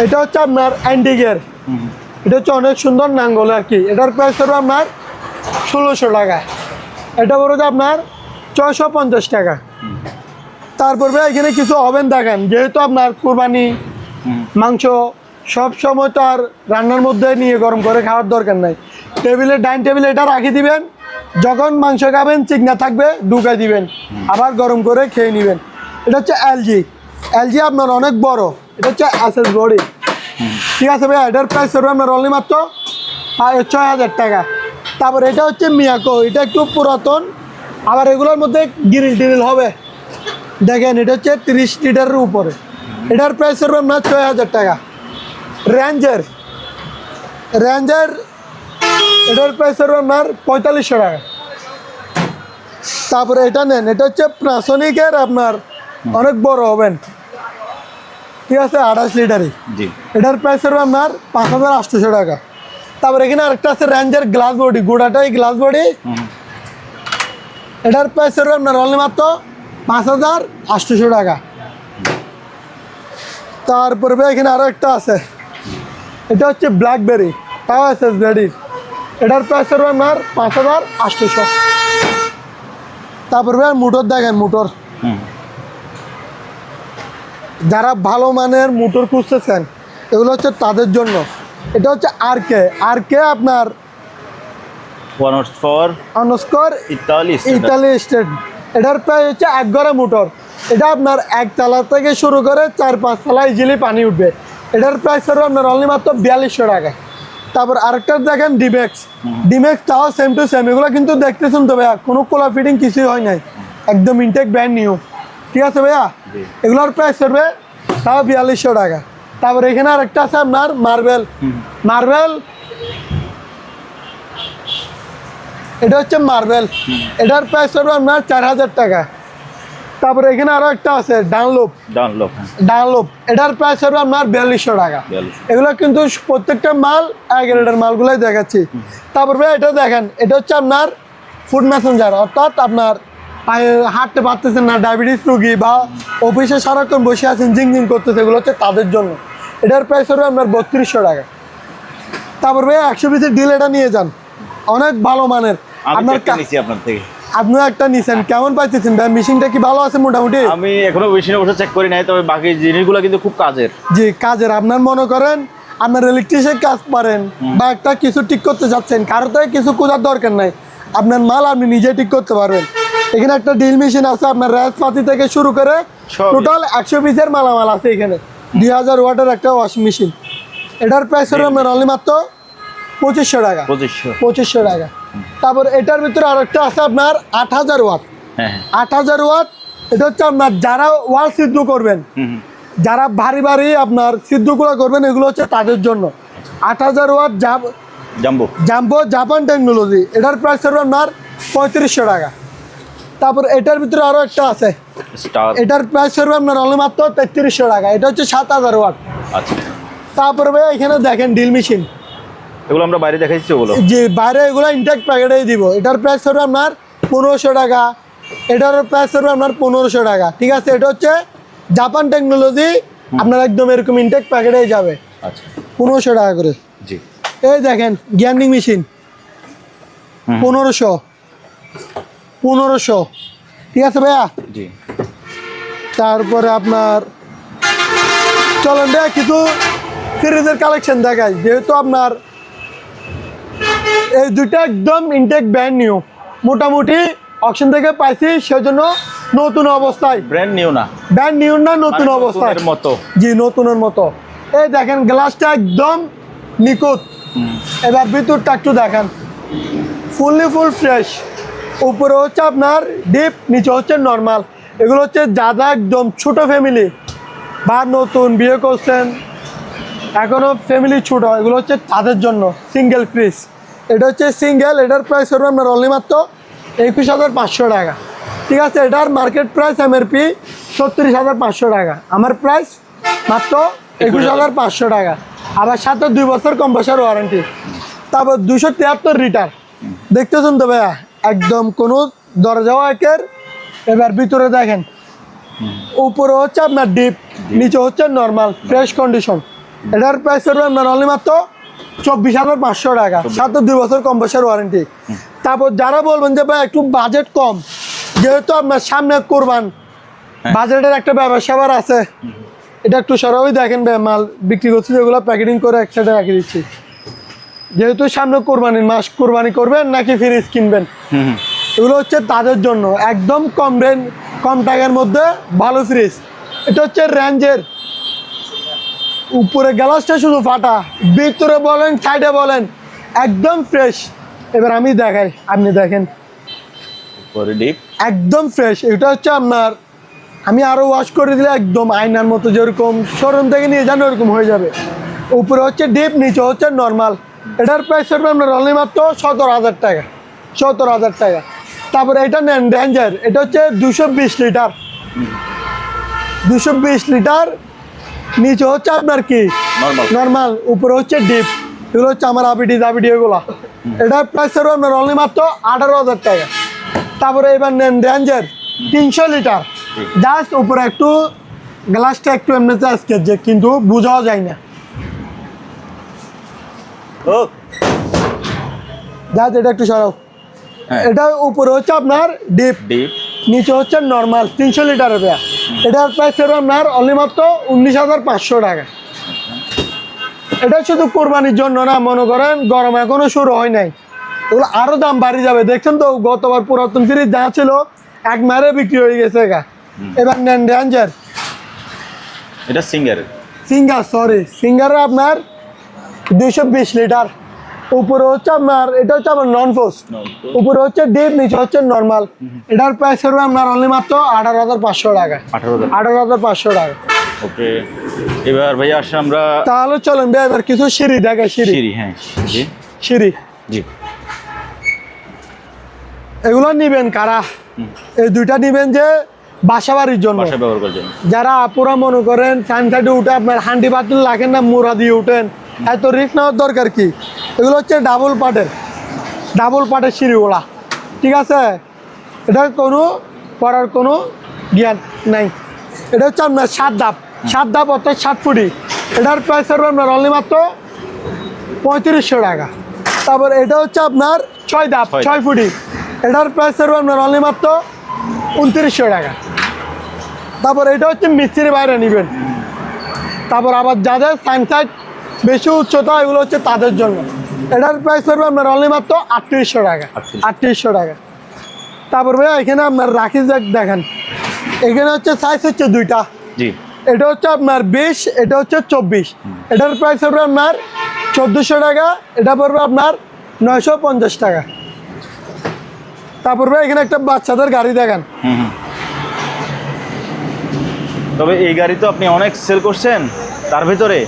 এটা হচ্ছে আপনার অ্যান্টিকের, এটা হচ্ছে অনেক সুন্দর নাঙ্গল আর কি। এটার প্রাইস হবে আপনার 1600 টাকা। এটা বড় যে আপনার 650 টাকা। তারপর ভাই এখানে কিছু ওভেন দেখেন, যেহেতু আপনার কুরবানি মাংস সব সময় তো আর রান্নার মধ্যে নিয়ে গরম করে খাওয়ার দরকার নাই। টেবিলে, ডাইনিং টেবিলে এটা রাখি দিবেন, যখন মাংস খাবেন চিকনা থাকবে ঢুকাই দিবেন, আবার গরম করে খেয়ে নেবেন। এটা হচ্ছে এলজি। এলজি আপনার অনেক বড়, এটা হচ্ছে এসএস বডি। ঠিক আছে ভাইয়া, এটার প্রাইস হবে আপনার অনলি মাত্র 6000 টাকা। তারপর এটা হচ্ছে মিয়াকো, এটা একটু পুরাতন, আবার এগুলোর মধ্যে গ্রিল টিরিল হবে। দেখেন এটা হচ্ছে 30 লিটারের উপরে। এটার প্রাইস হবে আপনার 6000 টাকা। রেঞ্জার, এটার প্রাইস হবে আপনার 4500 টাকা। তারপরে এটা নেন, এটা হচ্ছে প্যানাসোনিকের আপনার অনেক বড় ওভেন, ঠিক আছে, 28 লিটারই। এটার প্রাইস হবে আপনার 5800 টাকা। তারপরে এখানে আরেকটা আছে রেঞ্জার গ্লাস বডি, গোড়াটাই গ্লাস বডি। এটার প্রাইস হবে আপনার অনলি মাত্র 5800 টাকা। তারপরে এখানে আরও একটা আছে, এটা হচ্ছে ব্ল্যাকবেরি, তাও আছে রেডি। এটার প্রাইস হবে আপনার 5800। তারপরে মোটর দেখেন, মোটর যারা ভালো মানের মোটর খুঁজতেছেন এগুলো হচ্ছে তাদের জন্য। এটা হচ্ছে আরকে আপনার ইতালি স্টেট। এটার প্রাইস হচ্ছে 1 গড়া মোটর। এটা আপনার 1 তলা থেকে শুরু করে 4-5 তলা ইজিলি পানি উঠবে। এটার প্রাইস হবে আপনার অনলি মাত্র 4200 টাকা। তারপর আরেকটা দেখেন ডিমেক্স, তাও সেম টু সেম। এগুলো কিন্তু দেখতেছেন তো ভাইয়া, কোনো কোলা ফিটিং কিছুই হয় নাই, একদম ইনটেক ব্র্যান্ড নিউ। ঠিক আছে ভাইয়া, এগুলোর প্রাইস হবে তাও 4200 টাকা। তারপর এখানে আরেকটা আছে আপনার মার্বেল, এটা হচ্ছে মার্বেল। এটার প্রাইস হবে আপনার 4000 টাকা। তারপরে এখানে আরো একটা আছে ডানলোপ, এটার প্রাইস হবে আপনার 4200 টাকা। এগুলো কিন্তু প্রত্যেকটা মাল এক গ্রেডের মালগুলোই দেখাচ্ছি। তারপর ভাই এটা দেখেন, এটা হচ্ছে আপনার ফুড মেসেঞ্জার, অর্থাৎ আপনার হাঁটতে পারতেছেন না, ডায়াবেটিস রোগী বা অফিসে সারাক্ষণ বসে আছেন জিং করতেছে, এগুলো হচ্ছে তাদের জন্য। এটার প্রাইস হবে আপনার 3200 টাকা। তারপর ভাই 100 পিসের ডিল এটা নিয়ে যান, অনেক ভালো মানের। আপনার থেকে আপনিও একটা নিছেন, কেমন পাইতেছেন ভাই? মেশিনটা কি ভালো আছে মোটামুটি? আমি এখনো মেশিনে বসে চেক করি নাই, তবে বাকি জিনিসগুলো কিন্তু খুব কাজের। জি কাজের। আপনার মনে করেন আপনার ইলেকট্রিশিয়ান কাজ পারেন বা একটা কিছু ঠিক করতে যাচ্ছেন, কারো থেকে কিছু খোঁজার দরকার নাই, আপনার মাল আপনি নিজে ঠিক করতে পারবেন। এখানে একটা ড্রিল মেশিন আছে, আপনার র্যাসপাতি থেকে শুরু করে টোটাল 100 পিসের মালামাল আছে এখানে। 2000 ওয়াটের একটা ওয়াশিং মেশিন। এটার প্রাইস হলো আপনার অনলি মাত্র 2500 টাকা। 2500 টাকা। তারপর এটার ভিতরে আরেকটা আছে আপনার 8000 ওয়াট। 8000 ওয়াট, এটা হচ্ছে আপনার যারা ওয়াল সিদ্ধ করবেন, যারা ভারী আপনার সিদ্ধগুলো করবেন, এগুলো হচ্ছে তাদের জন্য। 8000 ওয়াট জাম্বো জাপান টেকনোলজি। এটার প্রাইস হবে আপনার 3500 টাকা। তারপর এটার ভিতরে আরো একটা আছে, এটার প্রাইস হবে আপনার অনলি মাত্র 3300 টাকা। এটা হচ্ছে 7000 ওয়াট। তারপরে ভাই এখানে দেখেন ড্রিল মেশিন, এগুলো আমরা বাইরে দেখাইছি, ওগুলো জি বাইরে, এগুলো ইনটেক প্যাকেটেই দিব। এটার প্রাইস হবে আপনার 1500 টাকা। এটার প্রাইস হবে আপনার 1500 টাকা। ঠিক আছে, এটা হচ্ছে জাপান টেকনোলজি, আপনার একদম এরকম ইনটেক প্যাকেটেই যাবে। আচ্ছা, 1500 টাকা করে। জি। এই দেখেন গ্যান্ডিং মেশিন 1500। ঠিক আছে ভাইয়া, জি। তারপরে আপনার চলেন ভাইয়া কিছু ফ্রিজের কালেকশন দেখাই, যেহেতু আপনার এই দুইটা একদম ইনটেক ব্র্যান্ড নিউ, মোটামুটি অকশন থেকে পাইছি, সেজন্য নতুন অবস্থায়। ব্র্যান্ড নিউ না, নতুন অবস্থায় মতো। জি নতুনের মতো। এই দেখেন গ্লাসটা একদম নিখুঁত। এবার ভিতরটা একটু দেখেন, ফুল ফ্রেশ। উপরে হচ্ছে আপনার ডিপ, নিচে হচ্ছে নর্মাল। এগুলো হচ্ছে যারা একদম ছোট ফ্যামিলি বা নতুন বিয়ে করছেন এখনো ফ্যামিলি ছোট, এগুলো হচ্ছে তাদের জন্য সিঙ্গেল ফ্রিজ। এটা হচ্ছে সিঙ্গেল, এটার প্রাইস হবে আপনার অনলি মাত্র 21,500 টাকা। ঠিক আছে, এটার মার্কেট প্রাইস MRP 36,500 টাকা, আমার প্রাইস মাত্র 21,500 টাকা। আবার সাথে 2 বছর কম্প্রেসার ওয়ারেন্টি। তারপর 273 লিটার, দেখতেছেন তো ভাইয়া, একদম কোনো দরজাও একের। এবার ভিতরে দেখেন, উপরে হচ্ছে আপনার ডিপ, নিচে হচ্ছে নর্মাল ফ্রেশ কন্ডিশন। এটার প্রাইস হবে আপনার অনলি মাত্র 24,500 টাকা, সাথে 2 বছর কম্প্রেসার ওয়ারেন্টি। তারপর যারা বলবেন যে ভাই একটু বাজেট কম, যেহেতু আপনার সামনে কোরবান, বাজেটের একটা ব্যবসা আবার আছে, এটা একটু সরাই দেখেন ভাই, মাল বিক্রি করছি যেগুলো প্যাকেটিং করে এক সাইডে রাখি দিচ্ছি। যেহেতু সামনে কোরবানির মাস, কোরবানি করবেন নাকি ফ্রিজ কিনবেন, এগুলো হচ্ছে তাদের জন্য একদম কম টাকার মধ্যে ভালো ফ্রিজ। এটা হচ্ছে রেঞ্জের, উপরে গ্লাসটা শুধু ফাটা, ভিতরে বলেন সাইডে বলেন একদম ফ্রেশ। এবার আমি দেখাই, আপনি দেখেন একদম ফ্রেশ। এটা হচ্ছে আপনার, আমি আরো ওয়াশ করে দিলে একদম আয়নার মতো যেরকম শোরুম থেকে নিয়ে যান ওরকম হয়ে যাবে। উপরে হচ্ছে ডিপ, নিচে হচ্ছে নর্মাল। এটার প্রাইস হবে আপনার অনলি মাত্র 17,000 টাকা, 17,000 টাকা। তারপরে এটা নেন রেঞ্জার, এটা হচ্ছে 220 লিটার, 220 লিটার, নিচে হচ্ছে আপনার কি নর্মাল, উপরে হচ্ছে ডিপ। এগুলো হচ্ছে আমার আবিডি এগুলো। এটার প্রাইস হবে আপনার অনলি মাত্র 18,000 টাকা। তারপরে এবার নেন রেঞ্জার 300 লিটার, জাস্ট উপরে একটু গ্লাসটা একটু এমনিতে আজকে যে, কিন্তু বোঝাও যায় না, জাস্ট এটা একটু সরাও। এটা উপরে হচ্ছে আপনার ডিপ, নিচে হচ্ছে নর্মাল, 300 লিটারের পেয়া। এটার প্রাইস হবে আপনার অনলি মাত্র 19,500 টাকা। এটা শুধু কোরবানির জন্য না, মনে করেন গরম এখনো শুরু হয় নাই, ওগুলো আরো দাম বাড়ি যাবে। দেখছেন তো গতবার পুরাতন ফ্রিজ যা ছিল এক মারে বিক্রি হয়ে গেছে। এবার নেন রেঞ্জার, এটা সিঙ্গার আপনার 220 লিটার, উপরে হচ্ছে আপনার, এটা হচ্ছে আমার নন ফোর্স, উপরে হচ্ছে ডিপ, নিচে হচ্ছে নর্মাল। এটার প্রাইস হবে আপনার অনলি মাত্র 18,500 টাকা, 18,500 টাকা। ওকে, এবার ভাই আসলে আমরা তাহলে চলেন ভাই এবার কিছু সিঁড়ি দেখে। সিঁড়ি, হ্যাঁ সিঁড়ি জি, এগুলো নিবেন কারা? এই দুইটা নিবেন যে বাসা বাড়ির জন্য, ব্যবহার করার জন্য। যারা আপুরা মনে করেন সাইন সাইডে উঠে আপনার হান্ডি পাতিল লাগেন না, মুড়া দিয়ে উঠেন, এত রিস্ক নেওয়ার দরকার কি? এগুলো হচ্ছে ডাবল পাটের সিঁড়িগুলা। ঠিক আছে, এটা কোনো করার কোনো জ্ঞান নাই। এটা হচ্ছে আপনার 7 ধাপ অর্থাৎ 7 ফুটি। এটার প্রাইস হবে আপনার অনলি মাত্র 3500 টাকা। তারপর এটা হচ্ছে আপনার 6 ধাপ 6 ফুটি, এটার প্রাইস হবে আপনার অনলি মাত্র 2900 টাকা। তারপর এটা হচ্ছে মিস্ত্রি বাইরে নেবেন। তারপর আবার যাদের সাইড বেশি উচ্চতা, এগুলো হচ্ছে তাদের জন্য। এটার প্রাইস পড়বে আপনার অনলি মাত্র 3800 টাকা, 3800 টাকা। তারপর ভাই এখানে আপনার রাখি দেখেন, এখানে হচ্ছে সাইজ হচ্ছে দুইটা, এটা হচ্ছে আপনার 20, এটা হচ্ছে 24। এটার প্রাইস পড়বে আপনার 1400 টাকা, এটা পড়বে আপনার 950 টাকা। তারপর ভাই এখানে একটা বাচ্চাদের গাড়ি দেখেন। তবে এই গাড়ি তো আপনি অনেক সেল করছেন, তার ভিতরে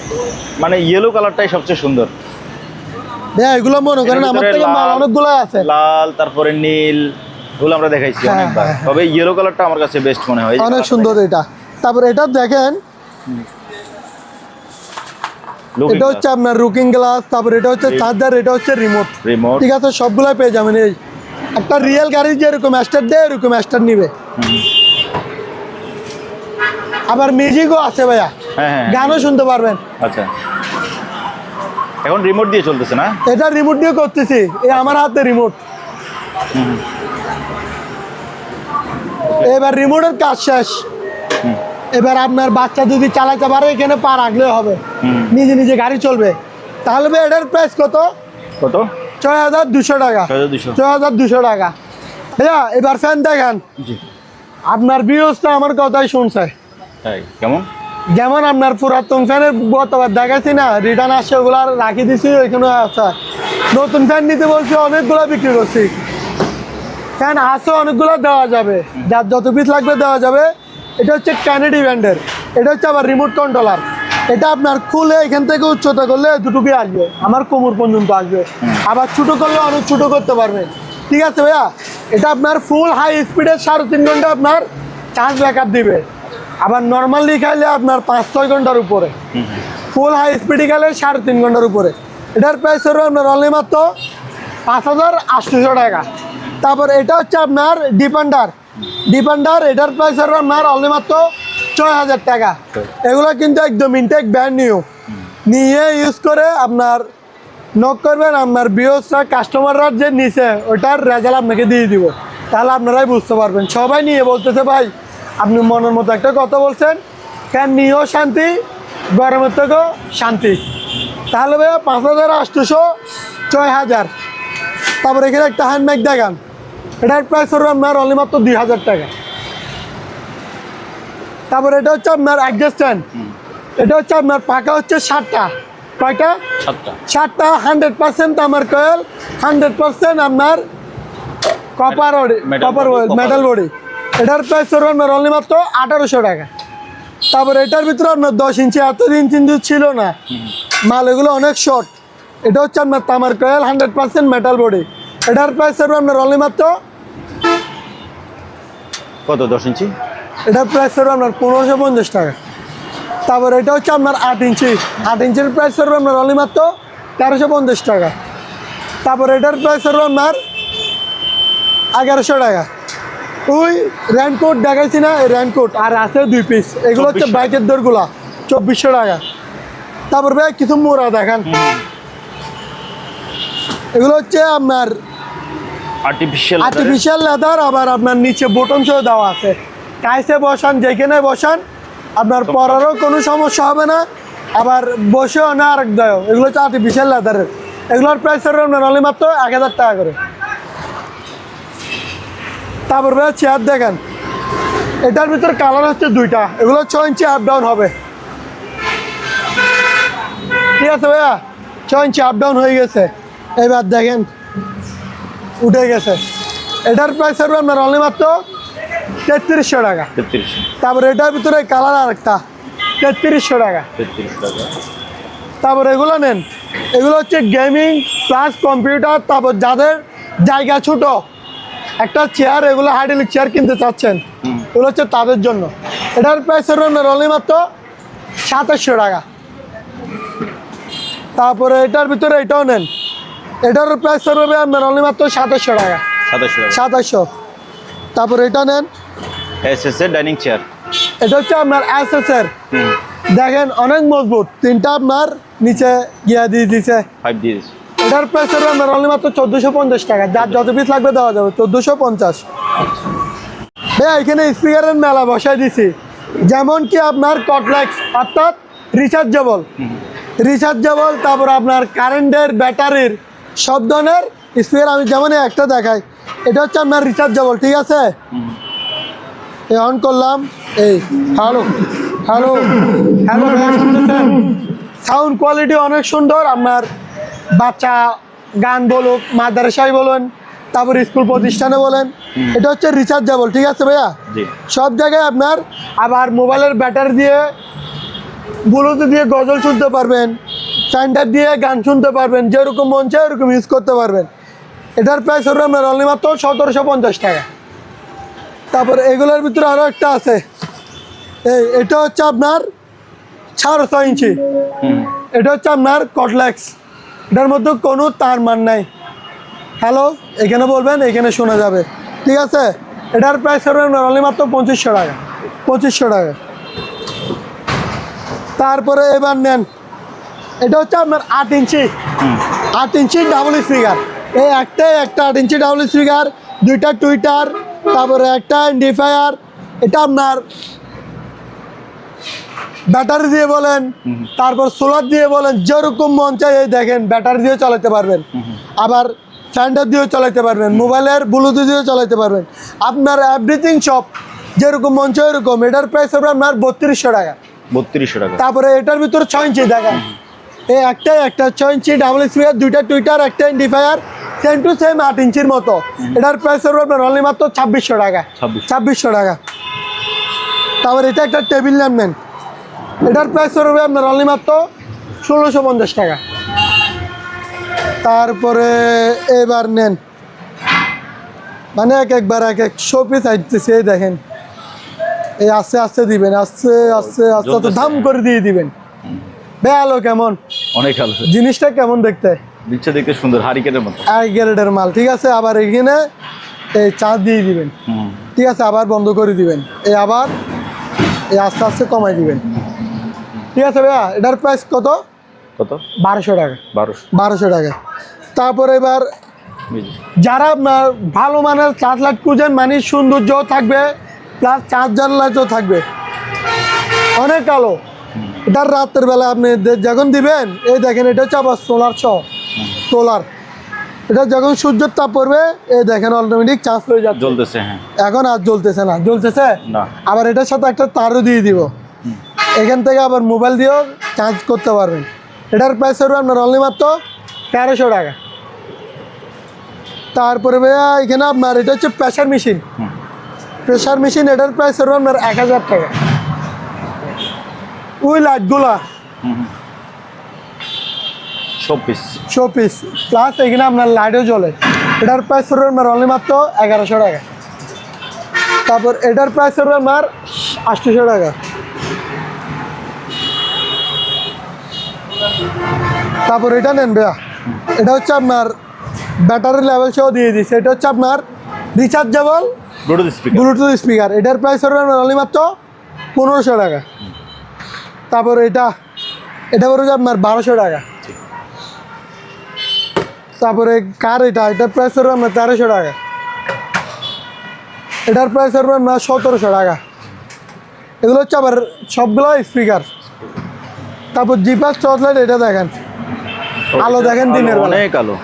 মানে ইয়েলো কালারটাই সবচেয়ে সুন্দর। হ্যাঁ, এগুলো মনে করেন আমার থেকে মাল অনেকগুলো আছে, লাল, তারপরে নীল, এগুলো আমরা দেখাইছি অনেকবার। তবে ইয়েলো কালারটা আমার কাছে বেস্ট মনে হয়, অনেক সুন্দর এটা। তারপর এটা দেখেন, এটা হচ্ছে আপনার রুকিং গ্লাস, তারপর এটা হচ্ছে চার্জার, এটা হচ্ছে রিমোট। ঠিক আছে, সবগুলাই পেয়ে যাবেন। এই একটা রিয়েল গাড়ি যেরকম স্টার্ট দেয় এরকম স্টার্ট নিবে। আবার মিউজিকও আছে ভাইয়া, গানও শুনতে পারবেন। আচ্ছা, এখন রিমোট দিয়ে চলতেছে না? এটা রিমোট দিয়ে করতেছি, এই আমার হাতে রিমোট। এবার রিমোটের কাজ শেষ। এবার আপনার বাচ্চা যদি চালাতে পারে, এখানে পা রাখলে হবে, নিজে নিজে গাড়ি চলবে। তাহলে ভাই এটার প্রাইস কত? 6,200 টাকা, 6,200 টাকা। ভাইয়া এবার ফ্যান দেখেন, আপনার ভিউজটা আমার কথাই শুনছে। কেমন? যেমন আপনার পুরাতন ফ্যানের গতবার দেখাচ্ছি না, রিটার্ন আসছে, ওগুলো রাখি দিছি ওইখানে আছে। নতুন ফ্যান নিতে বলছি, অনেকগুলো বিক্রি করছি। ফ্যান আছে অনেকগুলো, দেওয়া যাবে, যার যত পিস লাগবে দেওয়া যাবে। এটা হচ্ছে ক্যানেডি ব্র্যান্ডের, এটা হচ্ছে আবার রিমোট কন্ট্রোলার। এটা আপনার খুলে এখান থেকে উচ্চতা করলে দুটুকুই আসবে, আমার কোমর পর্যন্ত আসবে। আবার ছোটো করলে অনেক ছোটো করতে পারবেন, ঠিক আছে ভাইয়া। এটা আপনার ফুল হাই স্পিডে 3.5 ঘন্টা আপনার চার্জ ব্যাকআপ দিবে। আবার নর্মালি খাইলে আপনার 5-6 ঘন্টার উপরে, ফুল হাই স্পিডে গেলে 3.5 ঘন্টার উপরে। এটার প্রাইস হবে আপনার অনলি মাত্র 5,800 টাকা। তারপর এটা হচ্ছে আপনার ডিপেন্ডার, এটার প্রাইস হবে আপনার অনলি মাত্র 6,000 টাকা। এগুলো কিন্তু একদম ইনটেক ব্র্যান্ড নিয়ে ইউজ করে আপনার নক করবেন, আপনার বিওসরা কাস্টমাররা যে নিছে ওটার রেজাল্ট আপনাকে দিয়ে দিব, তাহলে আপনারাই বুঝতে পারবেন। সবাই নিয়ে বলতেছে ভাই আপনি মনের মতো একটা কথা বলছেন, ফ্যান নিয়েও শান্তি, গরমের থেকেও শান্তি। তাহলে ভাইয়া 5,800, 6,000। তারপর এখানে একটা হ্যান্ডব্যাগ দেখান, এটার প্রাইস হবে আপনার অনলি মাত্র 2,000 টাকা। তারপর এটা হচ্ছে আপনার অ্যাডজাস্ট ফ্যান, এটা হচ্ছে আপনার পাকা হচ্ছে 7টা, কয়টা? 7টা 100% তামার কয়েল, 100% আপনার কপার মেটাল বডি। এটার প্রাইস হবে আপনার অনলি মাত্র 1,800 টাকা। তারপর এটার ভিতরে আপনার 10 ইঞ্চি, এত ইঞ্চি ছিল না মাল, এগুলো অনেক শর্ট। এটা হচ্ছে আপনার তামার কয়েল, 100% মেটাল বডি। এটার প্রাইস হবে আপনার অনলি মাত্র কত? 10 ইঞ্চি। এটার প্রাইস হবে আপনার 1,550 টাকা। তারপর এটা হচ্ছে আপনার 8 ইঞ্চির প্রাইস হবে আপনার অনলি মাত্র 1,350 টাকা। তারপর এটার প্রাইস হবে আপনার 1,100 টাকা। ওই রেনকোট দেখাইছি না, এই রেনকোট আর আছে 2 পিস, এগুলো হচ্ছে বাইকের দরগুলা, 2,400 টাকা। তারপর ভাই কিছু মোড়া দেখান, এগুলো হচ্ছে আপনার আর্টিফিশিয়াল লেদার, আবার আপনার নিচে বোটন সহ দেওয়া আছে। টাইসে বসান, যেখানে বসান আপনার পরারও কোনো সমস্যা হবে না, আবার বসেও না আরেকদায়ক। এগুলো হচ্ছে আর্টিফিশিয়াল লেদারের, এগুলোর প্রাইস হবে আপনার অনলি মাত্র 1,000 টাকা করে। তারপর ভাইয়া চেয়ার দেখেন, এটার ভিতরে কালার হচ্ছে 2টা, এগুলো 6 ইঞ্চি আপ ডাউন হবে, ঠিক আছে ভাইয়া? 6 ইঞ্চি আপ ডাউন হয়ে গেছে। এবার দেখেন উঠে গেছে। এটার প্রাইস হবে আপনার অনলি মাত্র 3,300 টাকা। তারপর এটার ভিতরে কালার আরেকটা, 3,300 টাকা। তারপর এগুলো নেন, এগুলো হচ্ছে গেমিং প্লাস কম্পিউটার। তারপর যাদের জায়গা ছোট, একটা চেয়ার, এগুলো হাইড্রোলিক চেয়ার কিনতে চাচ্ছেন, এগুলো হচ্ছে তাদের জন্য। এটার প্রাইস হবে আপনার অনলি মাত্র 2,700 টাকা। তারপরে এটার ভিতরে এটাও নেন, এটার প্রাইস হবে আপনার অনলি মাত্র 2,700 টাকা। 2,700। তারপরে এটা নেন, এসএস এর ডাইনিং চেয়ার, এটা হচ্ছে আপনার এসএস এর, দেখেন অনেক মজবুত, 3টা আপনার নিচে গিয়া দিয়ে দিছে, 5 দিয়ে দিছে। এটার প্রাইস হবে আপনার অনলি মাত্র 1,450 টাকা। যার যত পিস লাগবে দেওয়া যাবে, 1,450। ভাইয়া এখানে স্পিকারের মেলা বসাই দিছি, যেমন কি আপনার কটলেক্স অর্থাৎ রিচার্জেবল, তারপর আপনার কারেন্টের, ব্যাটারির সব ধরনের স্পিকার। আমি যেমন একটা দেখাই, এটা হচ্ছে আপনার রিচার্জেবল, ঠিক আছে? অন করলাম, এই হ্যালো, সাউন্ড কোয়ালিটি অনেক সুন্দর। আপনার বাচ্চা গান বলুক, মাদ্রাসায় বলেন, তারপর স্কুল প্রতিষ্ঠানে বলেন, এটা হচ্ছে রিচার্জেবল, ঠিক আছে ভাইয়া? সব জায়গায় আপনার। আবার মোবাইলের ব্যাটারি দিয়ে, ব্লুটুথ দিয়ে গজল শুনতে পারবেন, স্যান্ডার দিয়ে গান শুনতে পারবেন, যেরকম মন চায় এরকম ইউজ করতে পারবেন। এটার প্রাইস হবে আপনার অনলি মাত্র 1,750 টাকা। তারপরে এগুলোর ভিতরে আরও একটা আছে, এটা হচ্ছে আপনার 6.5 ইঞ্চি, এটা হচ্ছে আপনার কটলেক্স, এটার মধ্যে কোনো তার মান নাই। হ্যালো এখানে বলবেন, এখানে শোনা যাবে, ঠিক আছে? এটার প্রাইস হবে আপনার অনলি মাত্র 2,500 টাকা। 2,500 টাকা। তারপরে এবার নেন, এটা হচ্ছে আপনার 8 ইঞ্চি ডাবল স্পিকার। এই একটা 8 ইঞ্চি ডাবল স্পিকার, 2টা টুইটার, তারপরে একটা এমপ্লিফায়ার। এটা আপনার ব্যাটারি দিয়ে বলেন, তারপর সোলার দিয়ে বলেন, যেরকম মন চাই। এই দেখেন ব্যাটারি দিয়ে চালাতে পারবেন, আবার স্যান্ডার দিয়েও চালাতে পারবেন, মোবাইলের ব্লুটুথ দিয়েও চালাতে পারবেন, আপনার এভরিথিং সব যেরকম মন চাই এরকম। এটার প্রাইস হবে আপনার 3,200 টাকা। 3,200 টাকা। তারপরে এটার ভিতরে 6 ইঞ্চি দেখেন, এই একটা 6 ইঞ্চি ডাবল স্পিকার, 2টা টুইটার, একটা এমপ্লিফায়ার, সেম টু সেম 8 ইঞ্চির মতো। এটার প্রাইস হবে আপনার অনলি মাত্র 2,600 টাকা। 2,600 টাকা। তারপর এটা একটা টেবিল ল্যাম্প নেন, এটার প্রাইস পড়বে আপনার অনলি মাত্র 1650 টাকা। তারপরে এবার নেন, মানে একবার এক শোপিস আইতেছে, এই দেখেন, এই আস্তে আস্তে দিবেন, আস্তে আস্তে আস্তে আস্তে দাম করে দিয়ে দিবেন। ভালো কেমন, অনেক ভালো জিনিসটা কেমন দেখতে, দিচ্ছে দেখতে সুন্দর, হারিকেনের মতো, এক গ্রেডের মাল। ঠিক আছে, আবার এখানে এই চার্জ দিয়ে দিবেন। ঠিক আছে, আবার বন্ধ করে দিবেন, এই আবার এই আস্তে আস্তে কমাই দিবেন। ঠিক আছে ভাইয়া, এটার প্রাইস কত? কত? 1200 টাকা। 1200 টাকা। তারপরে এবার যারা আপনার ভালো মানের চার্জ লাইট খুঁজেন, মানে সৌন্দর্য থাকবে প্লাস চার্জার লাইটও থাকবে, অনেক আলো। এটার রাতের বেলা আপনি যখন দিবেন, এই দেখেন এটা হচ্ছে আবার সোলার সোলার, এটা যখন সূর্যের তাপ পড়বে, এই দেখেন অটোমেটিক চার্জ হয়ে যাচ্ছে, জ্বলতেছে। হ্যাঁ, এখন আর জ্বলতেছে না, জ্বলতেছে না। আবার এটার সাথে একটা তারও দিয়ে দিব, এখান থেকে আবার মোবাইল দিয়েও চার্জ করতে পারবেন। এটার প্রাইস হবে আপনার অনলি মাত্র 1300 টাকা। তারপরে ভাইয়া এখানে আপনার এটা হচ্ছে প্রেসার মেশিন, এটার প্রাইস হবে আপনার 1000 টাকা। ওই লাইটগুলা শোপিস প্লাস এখানে আপনার লাইটও জ্বলে, এটার প্রাইস হবে আপনার অনলি মাত্র 1100 টাকা। তারপর এটার প্রাইস হবে আপনার 800 টাকা। তারপর এটা নেন ভাইয়া, এটা হচ্ছে আপনার ব্যাটারি লেভেল সহ দিয়ে দিচ্ছে, এটা হচ্ছে আপনার রিচার্জেবল ব্লুটুথ স্পিকার, এটার প্রাইস হবে আপনার অনলি মাত্র 1500 টাকা। তারপর এটা পড়বে আপনার 1200 টাকা। তারপরে কার এটার প্রাইস হবে আপনার 1300 টাকা, এটার প্রাইস হবে আপনার 1700 টাকা। এগুলো হচ্ছে আবার সবগুলো স্পিকার। তারপর জিপাস টর্চ লাইট, এটা দেখেন আলো দেখেন দিনের বেলা, অনেক আলো।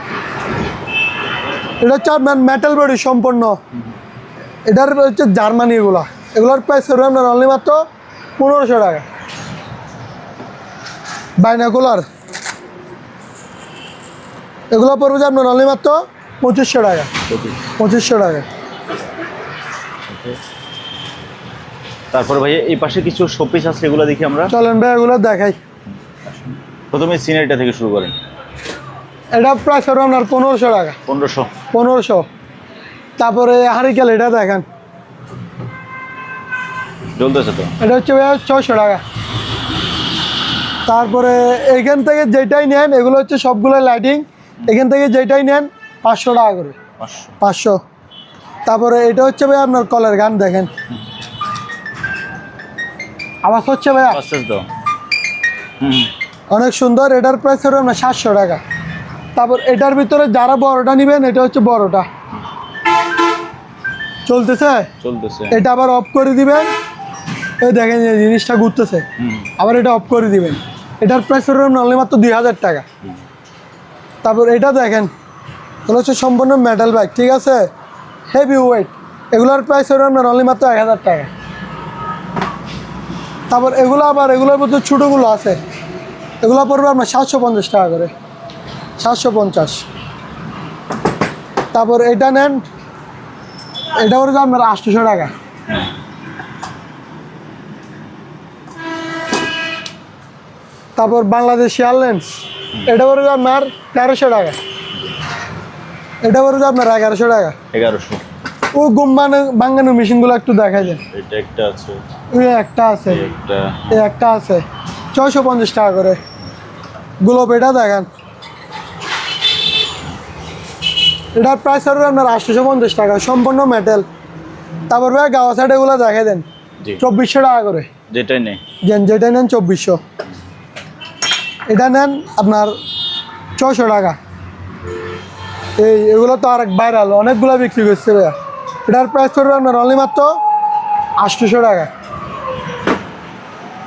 এটা হচ্ছে আপনার মেটাল বডি সম্পন্ন, এটার হচ্ছে জার্মানি, এগুলোর প্রাইস হবে আপনার অনলি মাত্র 1500 টাকা। বাইনাকুলার এগুলো পড়বে যে আপনার অনলি মাত্র 2500 টাকা। 2500 টাকা। তারপর ভাই এই পাশে কিছু শোপিস আছে, এগুলো দেখি আমরা। চলেন ভাই এগুলো দেখাই। প্রথমে সিনারিটা থেকে শুরু করেন। এটা প্রাইস হবে আপনার 1500 টাকা। 1500। তারপরে হারিকেল, এটা দেখেন জ্বলতেছে তো, এটা হচ্ছে ভাই 600 টাকা। তারপরে এইখান থেকে যেটাই নেন, এগুলো হচ্ছে সবগুলো লাইটিং, এখান থেকে যেটাই নেন 500 টাকা করে। 500। তারপরে এটা হচ্ছে ভাই আপনার কলের গান, দেখেন আওয়াজ হচ্ছে ভাইয়া, অনেক সুন্দর। এটার প্রাইস হবে আপনার 700 টাকা। তারপর এটার ভিতরে যারা বড়টা নেবেন, এটা হচ্ছে বড়টা, চলতেছে, এটা আবার অফ করে দিবেন, এই দেখেন এই জিনিসটা ঘুরতেছে, আবার এটা অফ করে দিবেন। এটার প্রাইস হবে অনলি মাত্র 2000 টাকা। তারপর এটা দেখেন, এগুলো হচ্ছে সম্পূর্ণ মেটাল ব্যাগ, ঠিক আছে, হেভি ওয়েট, এগুলোর প্রাইস হবে আপনার অনলি মাত্র 1000 টাকা। তারপর এগুলো আবার এগুলোর মধ্যে ছোটোগুলো আছে, এগুলো পড়বে আপনার 750 টাকা করে, 750। তারপর এটা নেন, এটা পড়বে আপনার 800 টাকা। তারপর বাংলাদেশ এয়ারলাইন্স, এটা পড়বে আপনার 1300 টাকা। এটা পড়বে আপনার 1100 টাকা। 1100। ও বাঙ্গানোর মেশিনগুলো একটু দেখা যায়, এটা একটা আছে, ওই একটা আছে, এই একটা আছে, 650 টাকা করে। গ্লোব, এটা দেখেন, এটার প্রাইস হবে আপনার 850 টাকা, সম্পূর্ণ মেটাল। তারপর ভাই গাওয়া সাইড এগুলো দেখা দেন 2400 টাকা করে, যেটাই নেই যেটাই নেন 2400। এটা নেন আপনার 600 টাকা। এগুলো তো আর ভাইরাল, অনেকগুলো বিক্রি করছে ভাইয়া। এটার প্রাইস পড়বে আপনার অনলি মাত্র 800 টাকা।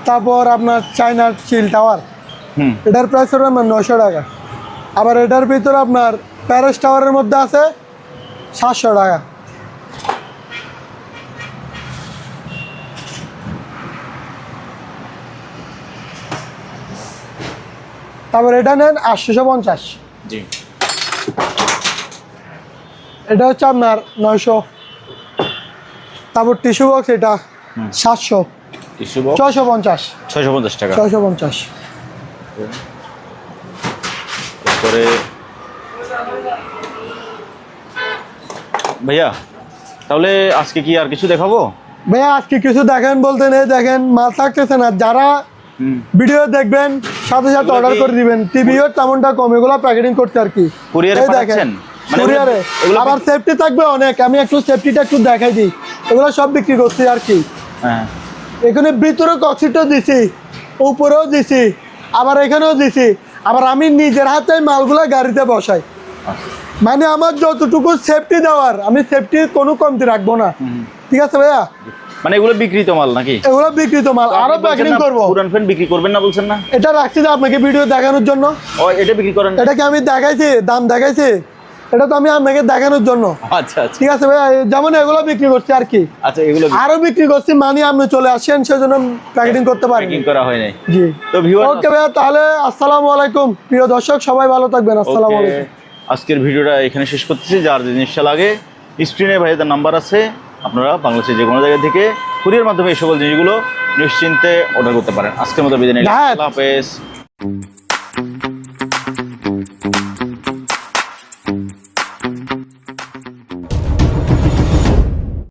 তারপর আপনার চায়নার চিল টাওয়ার, এটার প্রাইস পড়বে আপনার 900 টাকা। আবার এটার ভিতরে আপনার প্যারিস টাওয়ারের মধ্যে আছে 700 টাকা। তারপর এটা নেন 850। জি, এটা হচ্ছে আপনার 900। তারপর টিস্যু বক্স, এটা 700। টিস্যু বক্স 650 650 টাকা। 650। তারপরে ভাইয়া তাহলে আজকে কি আর কিছু দেখাবো? ভাইয়া আজকে কিছু দেখেন বলতে নেই, দেখেন মাল থাকতেছে না, যারা ভিডিও দেখবেন সাথে সাথে এগুলো অর্ডার কি- করে দিবেন। টিভিও তেমনটা কম, এগুলো প্যাকেটিং করতে আর কি। কুরিয়ারে এই দেখেন, পাঠাচ্ছেন? মানে কুরিয়ারে। এগুলো আবার সেফটি থাকবে অনেক, আমি একটু সেফটিটা একটু দেখাই দিই। এগুলো সব বিক্রি করছি আর কি। হ্যাঁ এখানে ভিতরে কক্সিটও দিছি, উপরেও দিছি, আবার এখানেও দিছি। আবার আমি নিজের হাতে মালগুলো গাড়িতে বসাই, মানে আমার যতটুকু সেফটি দেওয়ার আমি সেফটি কোনো কমতি রাখবো না। ঠিক আছে ভাইয়া, মানে এগুলো বিক্রিত মাল নাকি? এগুলো বিক্রিত মাল, আরো প্যাকেটিং করবো। পুরান ফ্যান বিক্রি করবেন না বলছেন না? এটা রাখছি যে আপনাকে ভিডিও দেখানোর জন্য। ও এটা বিক্রি করেন? এটাকে আমি দেখাইছি, দাম দেখাইছি, এটা তো আমি আপনাকে দেখানোর জন্য। আচ্ছা আচ্ছা ঠিক আছে ভাইয়া, যেমন এগুলো বিক্রি করছি আর কি, আচ্ছা এগুলো আরো বিক্রি করছি, মানে আপনি চলে আসেন সেজন্য প্যাকেটিং করতে পারেন। প্যাকিং করা হয় নাই। জি তো ভিউয়ার ওকে ভাইয়া, তাহলে আসসালামু আলাইকুম প্রিয় দর্শক, সবাই ভালো থাকবেন। আসসালামু আলাইকুম। আজকের ভিডিওটা এখানে শেষ করতেছি। যার যে জিনিসটা লাগে স্ক্রিনে ভাইদের নাম্বার আছে, আপনারা বাংলাদেশের যে কোনো জায়গা থেকে কুরিয়ার মাধ্যমে এই সকল জিনিসগুলো নিশ্চিন্তে অর্ডার করতে পারেন। আজকের মতো বিদায় নিলাম, হ্যাঁ। আল্লাহ হাফেজ।